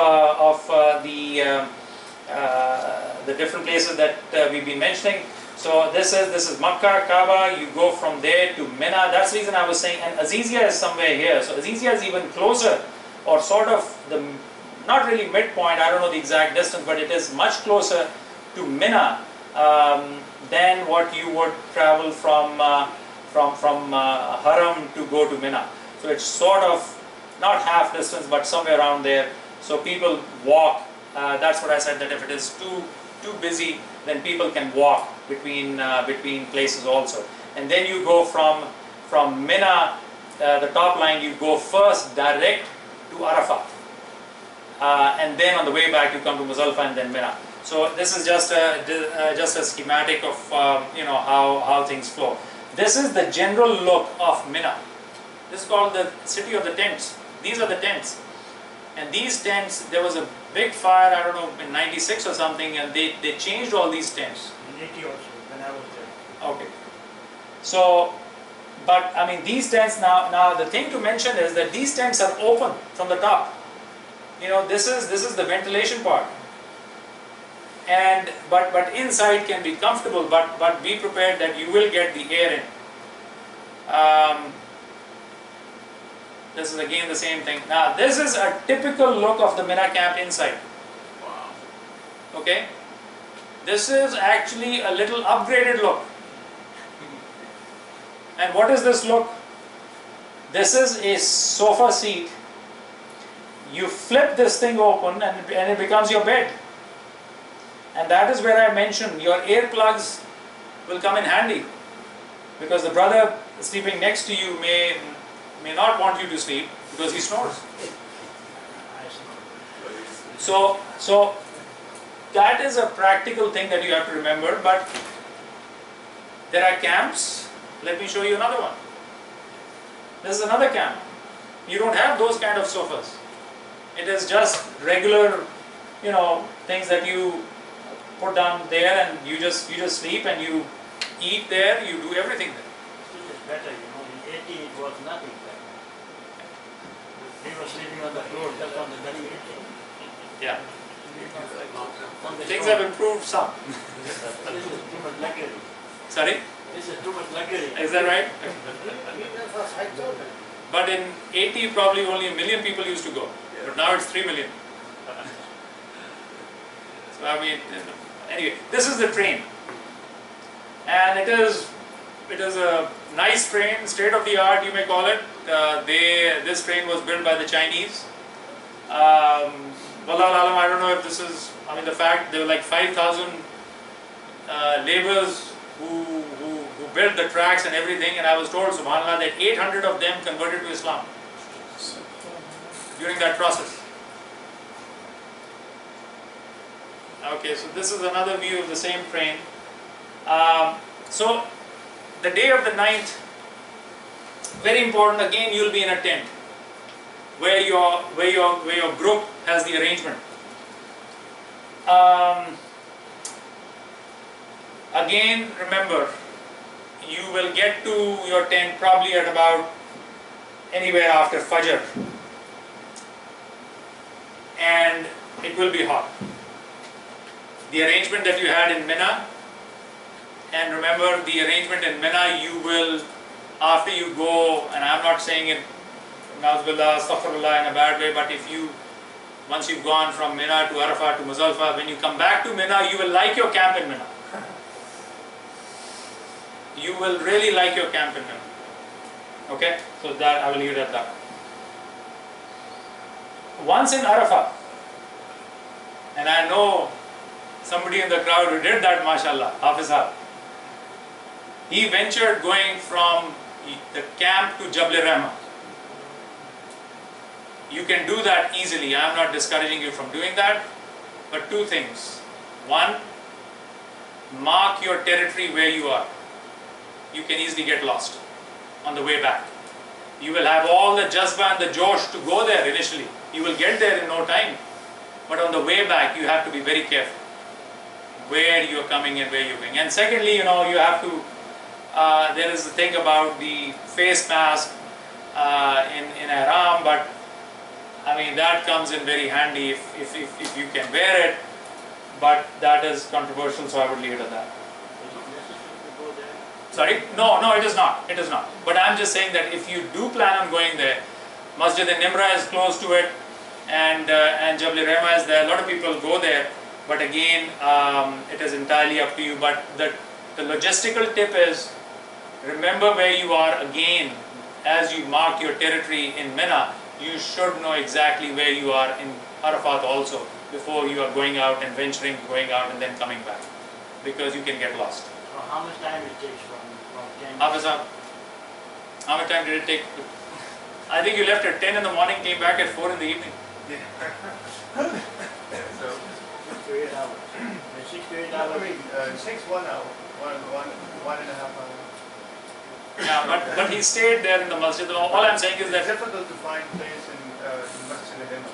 the different places that we've been mentioning. So this is Makkah, Kaaba. You go from there to Mina. That's the reason I was saying. And Azizia is somewhere here. So Azizia is even closer, or sort of not really midpoint. I don't know the exact distance, but it is much closer to Mina than what you would travel from Haram to go to Mina. So it's sort of not half distance, but somewhere around there. So people walk. That's what I said, that if it is too busy, then people can walk between places also. And then you go from Mina, the top line, you go first direct to Arafat, and then on the way back you come to Muzdalifah and then Mina. So this is just a schematic of how things flow. This is the general look of Mina. This is called the city of the tents. These are the tents. And these tents, there was a big fire, I don't know, in 96 or something, and they changed all these tents. In 80 also, when I was there. Okay. So, but I mean, these tents now the thing to mention is that these tents are open from the top. You know, this is the ventilation part. And but inside can be comfortable, but be prepared that you will get the air in. This is again the same thing. Now this is a typical look of the Mina camp inside. Wow. Okay, this is actually a little upgraded look. And what is this look? This is a sofa seat. You flip this thing open and it becomes your bed. And that is where I mentioned your earplugs will come in handy, because the brother sleeping next to you may not want you to sleep because he snores. So that is a practical thing that you have to remember. But there are camps. Let me show you another one. This is another camp. You don't have those kind of sofas. It is just regular, things that you put down there, and you just sleep and you eat there. You do everything there. This is better, In 80 it was nothing. We were sleeping on the floor, just on the bed. Yeah. Things have improved some. This is too much luxury. Sorry? This is too much luxury. Is that right? But in 80, probably only 1 million people used to go. But now it's 3 million. So I mean, anyway, this is the train. And it is a nice train, state of the art, you may call it. This train was built by the Chinese. Wallahu alam, I don't know if this is, the fact there were like 5,000 laborers who built the tracks and everything, and I was told, subhanAllah, that 800 of them converted to Islam during that process. Okay, so this is another view of the same train. So the day of the 9th, very important, again you'll be in a tent where your group has the arrangement. Again, remember, you will get to your tent probably at about anywhere after Fajr, and it will be hot. The arrangement that you had in Mina, and remember the arrangement in Mina, you will, after you go, and I'm not saying it Nazbillah, Astaghfirullah in a bad way, but if you, once you've gone from Mina to Arafah to Muzdalifah, when you come back to Mina, you will like your camp in Mina. You will really like your camp in Mina. Okay? So that, I will leave it at that. Once in Arafah, and I know somebody in the crowd who did that, mashallah, Hafiz Saab. He ventured going from the camp to Jabal Rahmah. You can do that easily. I am not discouraging you from doing that. But two things. One, mark your territory where you are. You can easily get lost on the way back. You will have all the jazba and the josh to go there initially. You will get there in no time. But on the way back, you have to be very careful where you are coming and where you are going. And secondly, you know, you have to, there is the thing about the face mask in Ihram, but I mean, that comes in very handy if you can wear it, but that is controversial, so I would leave it at that. Is it necessary to go there? Sorry? No, it is not. It is not. But I am just saying that if you do plan on going there, Masjid al-Nimra is close to it, and Jabal Rahmah is there. A lot of people go there, but again, it is entirely up to you. But the logistical tip is, remember where you are again as you mark your territory in Mina. You should know exactly where you are in Arafat also before you are going out and venturing, going out and then coming back, because you can get lost. So how much time it takes from 10? Hafiz Saab, how much time did it take? I think you left at 10 in the morning, came back at 4 in the evening. So, 6 to 8 hours. 6 to 8 I hours. mean, it takes 1 hour, one and a half hours. Yeah, but he stayed there in the masjid. All I'm saying is It's that difficult to find place in Masjid al-Himma.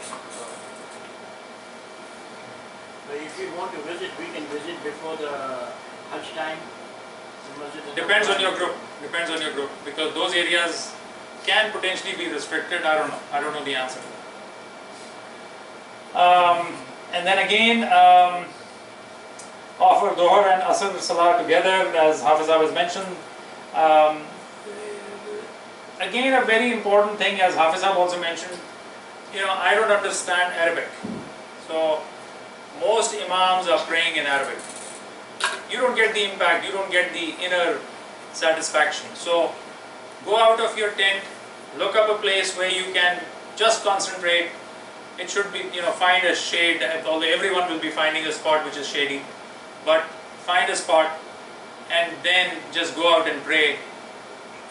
But if you want to visit, we can visit before the Hajj time. depends on your group. Depends on your group, because those areas can potentially be restricted. I don't know. I don't know the answer. And then again, offer Dhuhr and Asr Salah together, as Hafiz Saab has mentioned. Again, a very important thing, as Hafiz Saab also mentioned, you know, I don't understand Arabic. So, most Imams are praying in Arabic. You don't get the impact, you don't get the inner satisfaction. So, go out of your tent, look up a place where you can just concentrate. It should be, you know, find a shade, although everyone will be finding a spot which is shady. But find a spot and then just go out and pray.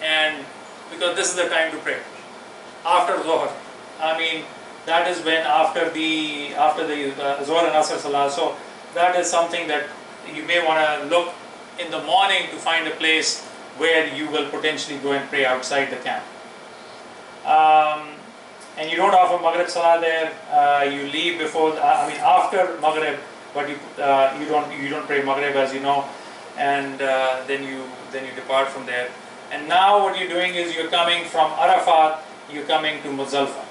And because this is the time to pray after Dhuhr. I mean, that is when after the Zuhr and Asr Salah. So that is something that you may want to look in the morning to find a place where you will potentially go and pray outside the camp. And you don't offer Maghrib Salah there. You leave before, after Maghrib, but you don't pray Maghrib, as you know, and then you depart from there. And now what you're doing is you're coming from Arafat, you're coming to Muzdalifah.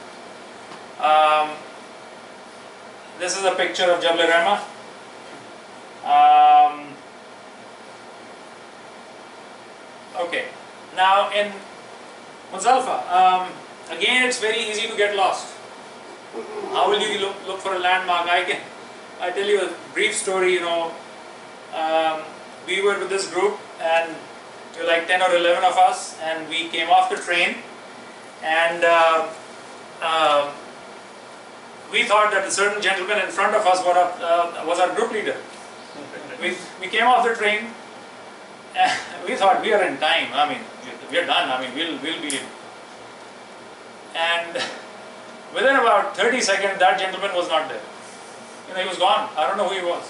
This is a picture of Jabal Rahmah. Okay, now in Muzdalifah, again it's very easy to get lost. How will you look for a landmark? I tell you a brief story. You know, we were with this group, and there were like 10 or 11 of us, and we came off the train, and we thought that a certain gentleman in front of us was our group leader. We came off the train, and we thought we are in time. I mean, we are done. I mean, we'll be in. And within about 30 seconds, that gentleman was not there. You know, he was gone. I don't know who he was.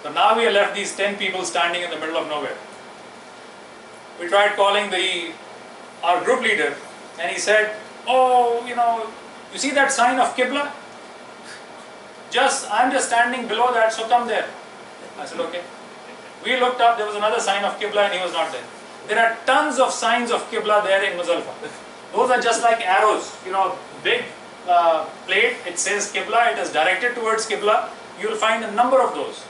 So now we are left these 10 people standing in the middle of nowhere. We tried calling our group leader, and he said, "Oh, you know, you see that sign of Qibla? I'm just standing below that, so come there." I said, "Okay." We looked up, there was another sign of Qibla and he was not there. There are tons of signs of Qibla there in Muzdalifah. Those are just like arrows, big plate, it says Qibla, it is directed towards Qibla. You will find a number of those.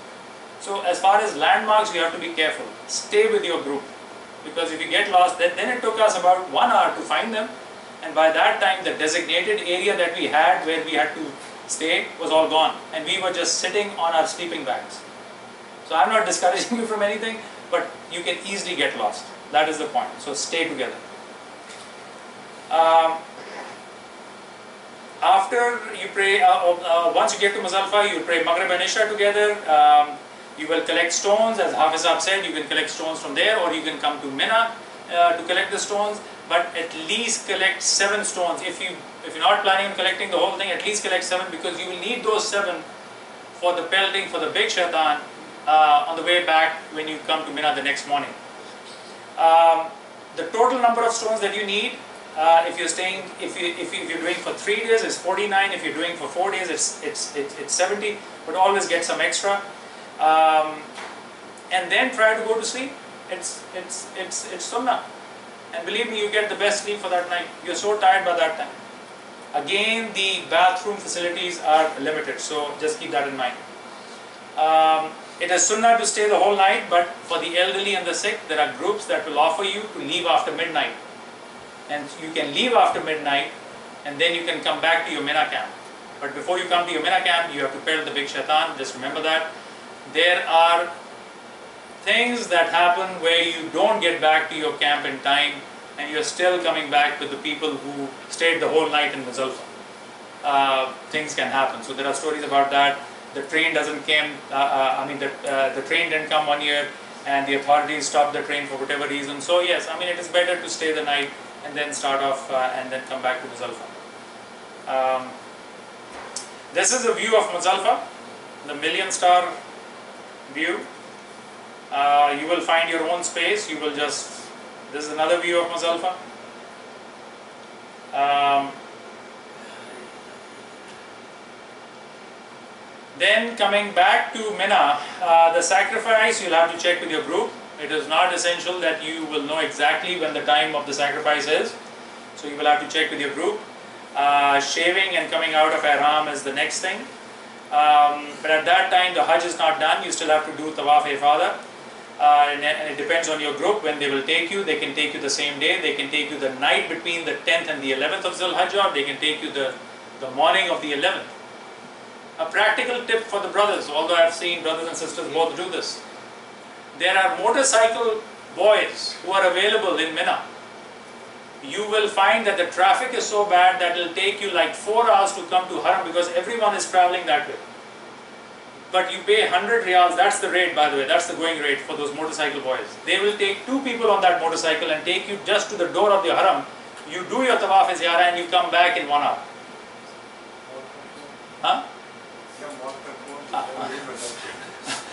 So as far as landmarks, you have to be careful. Stay with your group, because if you get lost, then it took us about 1 hour to find them, and by that time the designated area that we had where we had to stay was all gone, and we were just sitting on our sleeping bags. So I'm not discouraging you from anything, but you can easily get lost. That is the point. So stay together. After you pray, once you get to Muzdalifah, you pray Maghrib and Isha together. You will collect stones, as Hafiz Saab said. You can collect stones from there, or you can come to Mina to collect the stones. But at least collect 7 stones. If you're not planning on collecting the whole thing, at least collect 7, because you will need those 7 for the pelting for the big shaitan on the way back when you come to Mina the next morning. The total number of stones that you need, if you're doing for 3 days, is 49. If you're doing for 4 days, it's 70. But always get some extra, and then try to go to sleep. It's sunnah, and believe me, you get the best sleep for that night. You're so tired by that time. Again, the bathroom facilities are limited, so just keep that in mind. It is sunnah to stay the whole night, but for the elderly and the sick, there are groups that will offer you to leave after midnight. And you can leave after midnight, and then you can come back to your Mina camp. But before you come to your Mina camp, you have to pelt the big shaitan. Just remember that. There are things that happen where you don't get back to your camp in time, and you're still coming back with the people who stayed the whole night in Muzdalifah. Things can happen. So there are stories about that. The train doesn't come, the train didn't come 1 year, and the authorities stopped the train for whatever reason. So yes, it is better to stay the night and then start off and then come back to Muzdalifah. This is a view of Muzdalifah, the million-star view. You will find your own space. This is another view of Muzdalifah. Then coming back to Mina, the sacrifice you'll have to check with your group. It is not essential that you will know exactly when the time of the sacrifice is. So you will have to check with your group. Shaving and coming out of ihram is the next thing. But at that time the Hajj is not done. You still have to do Tawaf Ifadah. And it depends on your group when they will take you. They can take you the same day. They can take you the night between the 10th and the 11th of Dhul Hajj, or they can take you the morning of the 11th. A practical tip for the brothers, although I have seen brothers and sisters both do this. There are motorcycle boys who are available in Mina. You will find that the traffic is so bad that it will take you like 4 hours to come to Haram, because everyone is traveling that way. But you pay 100 riyals, that's the rate, by the way, that's the going rate for those motorcycle boys. They will take 2 people on that motorcycle and take you just to the door of the Haram. You do your Tawaf Ziyarah and you come back in 1 hour. Huh?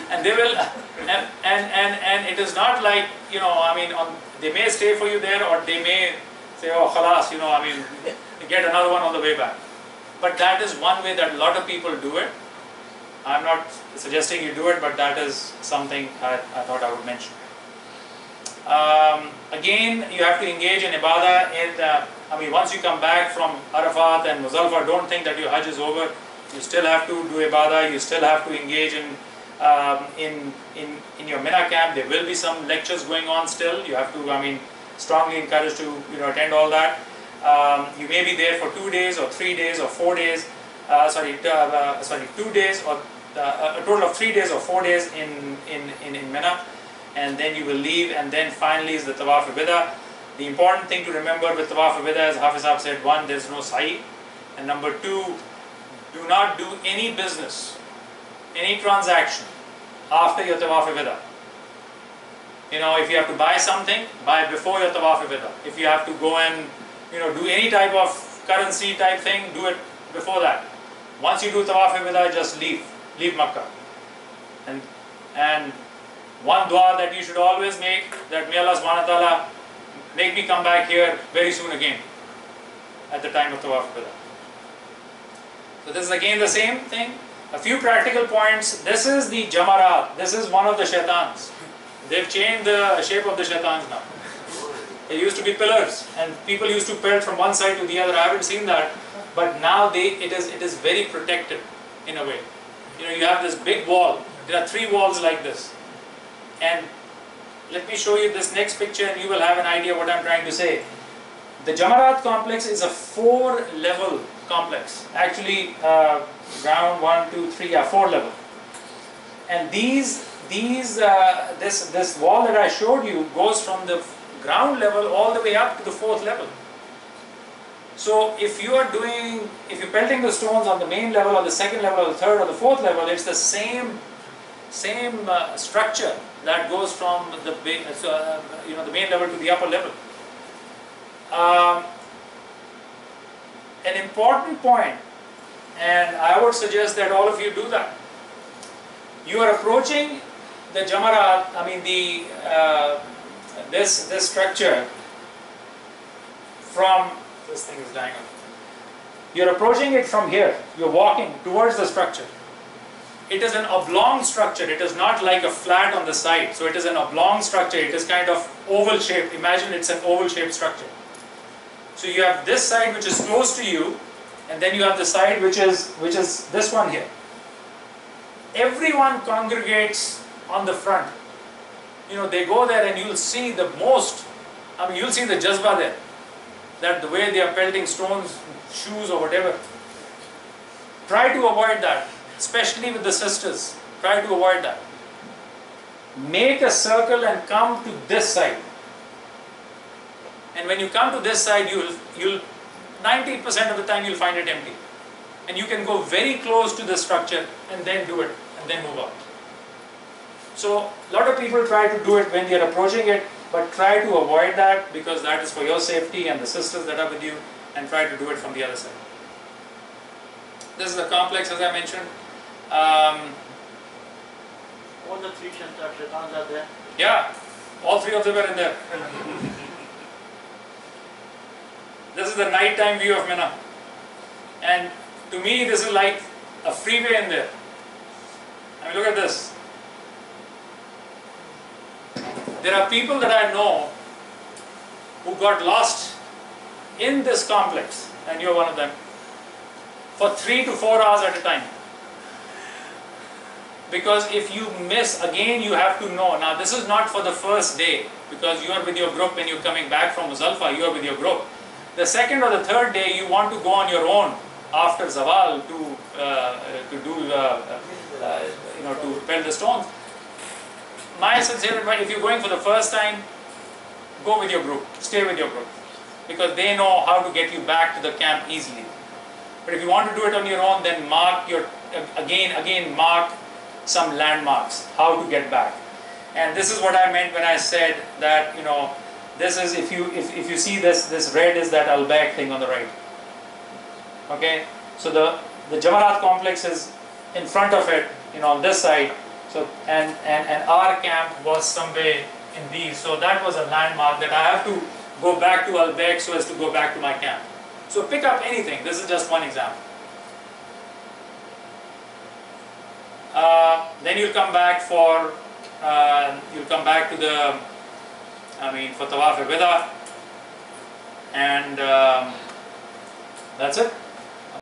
And they will, and it is not like, they may stay for you there, or they may say, oh khalas, get another one on the way back. But that is one way that a lot of people do it. I'm not suggesting you do it, but that is something I thought I would mention. Again, you have to engage in ibadah. Once you come back from Arafat and Muzdalifah, don't think that your Hajj is over. You still have to do ibadah. You still have to engage in your Mina camp. There will be some lectures going on still. You have to, strongly encouraged to attend all that. You may be there for 2 days or 3 days or 4 days. 2 days, or a total of 3 days or 4 days in Mina, and then you will leave, and then finally is the Tawaf Wida. The important thing to remember with Tawaf Wida, as Hafiz Saab said, 1, there is no sa'i, and number 2, do not do any business, any transaction after your Tawaf Wida. If you have to buy something, buy before your Tawaf Wida. If you have to go and do any type of currency type thing, do it before that. Once you do Tawaf Wida, just leave Makkah. And one dua that you should always make, that may Allah subhanahu wa ta'ala make me come back here very soon again at the time of Tawaf Wida. So this is again the same thing. A few practical points. This is the Jamarat. This is one of the shaitans. They've changed the shape of the shaitans now. They used to be pillars, and people used to pelt from one side to the other. I haven't seen that, but now it is very protected in a way. You know, you have this big wall. There are 3 walls like this, and let me show you this next picture, and you will have an idea what I'm trying to say. The Jamarat complex is a 4-level complex. Actually, ground 1, 2, 3, 4 level. And this wall that I showed you goes from the ground level all the way up to the 4th level. So if you're pelting the stones on the main level or the 2nd level or the 3rd or the 4th level, it's the same structure that goes from the main level to the upper level. An important point, and I would suggest that all of you do that. You are approaching the Jamarat, this structure from, this thing is dying up. You're approaching it from here. You're walking towards the structure. It is an oblong structure. It is not like a flat on the side. So it is an oblong structure. It is kind of oval shaped. Imagine it's an oval shaped structure. So you have this side which is close to you, and then you have the side which is this one here. Everyone congregates on the front. You know, they go there and you'll see the most, you'll see the jazba there. That the way they are pelting stones, shoes or whatever. Try to avoid that, especially with the sisters. Try to avoid that. Make a circle and come to this side. And when you come to this side, you'll 90% of the time you'll find it empty. And you can go very close to the structure and then do it and then move out. So a lot of people try to do it when they are approaching it, but try to avoid that because that is for your safety and the sisters that are with you, and try to do it from the other side. This is the complex, as I mentioned. All the 3 shaitans are there? Yeah, all 3 of them are in there. This is the nighttime view of Mina. And to me, this is like a freeway in there. I mean, look at this. There are people that I know who got lost in this complex, and you're one of them, for 3 to 4 hours at a time. Because if you miss, again you have to know. Now this is not for the first day, because you are with your group when you're coming back from Muzdalifah, you are with your group. The 2nd or the 3rd day you want to go on your own after Zawal to pelt the stones. My sincere advice, if you're going for the first time, go with your group, stay with your group, because they know how to get you back to the camp easily. But if you want to do it on your own, then mark mark some landmarks, how to get back. And this is what I meant when I said that, you know, this is, if you see this red is that Al-Baq thing on the right. Okay, so the Jamarat complex is in front of it, you know, on this side. So and our camp was somewhere in these. So that was a landmark that I have to go back to Al-Baq so as to go back to my camp. So pick up anything. This is just one example. Then you'll come back for Tawaf al-Wida, and that's it.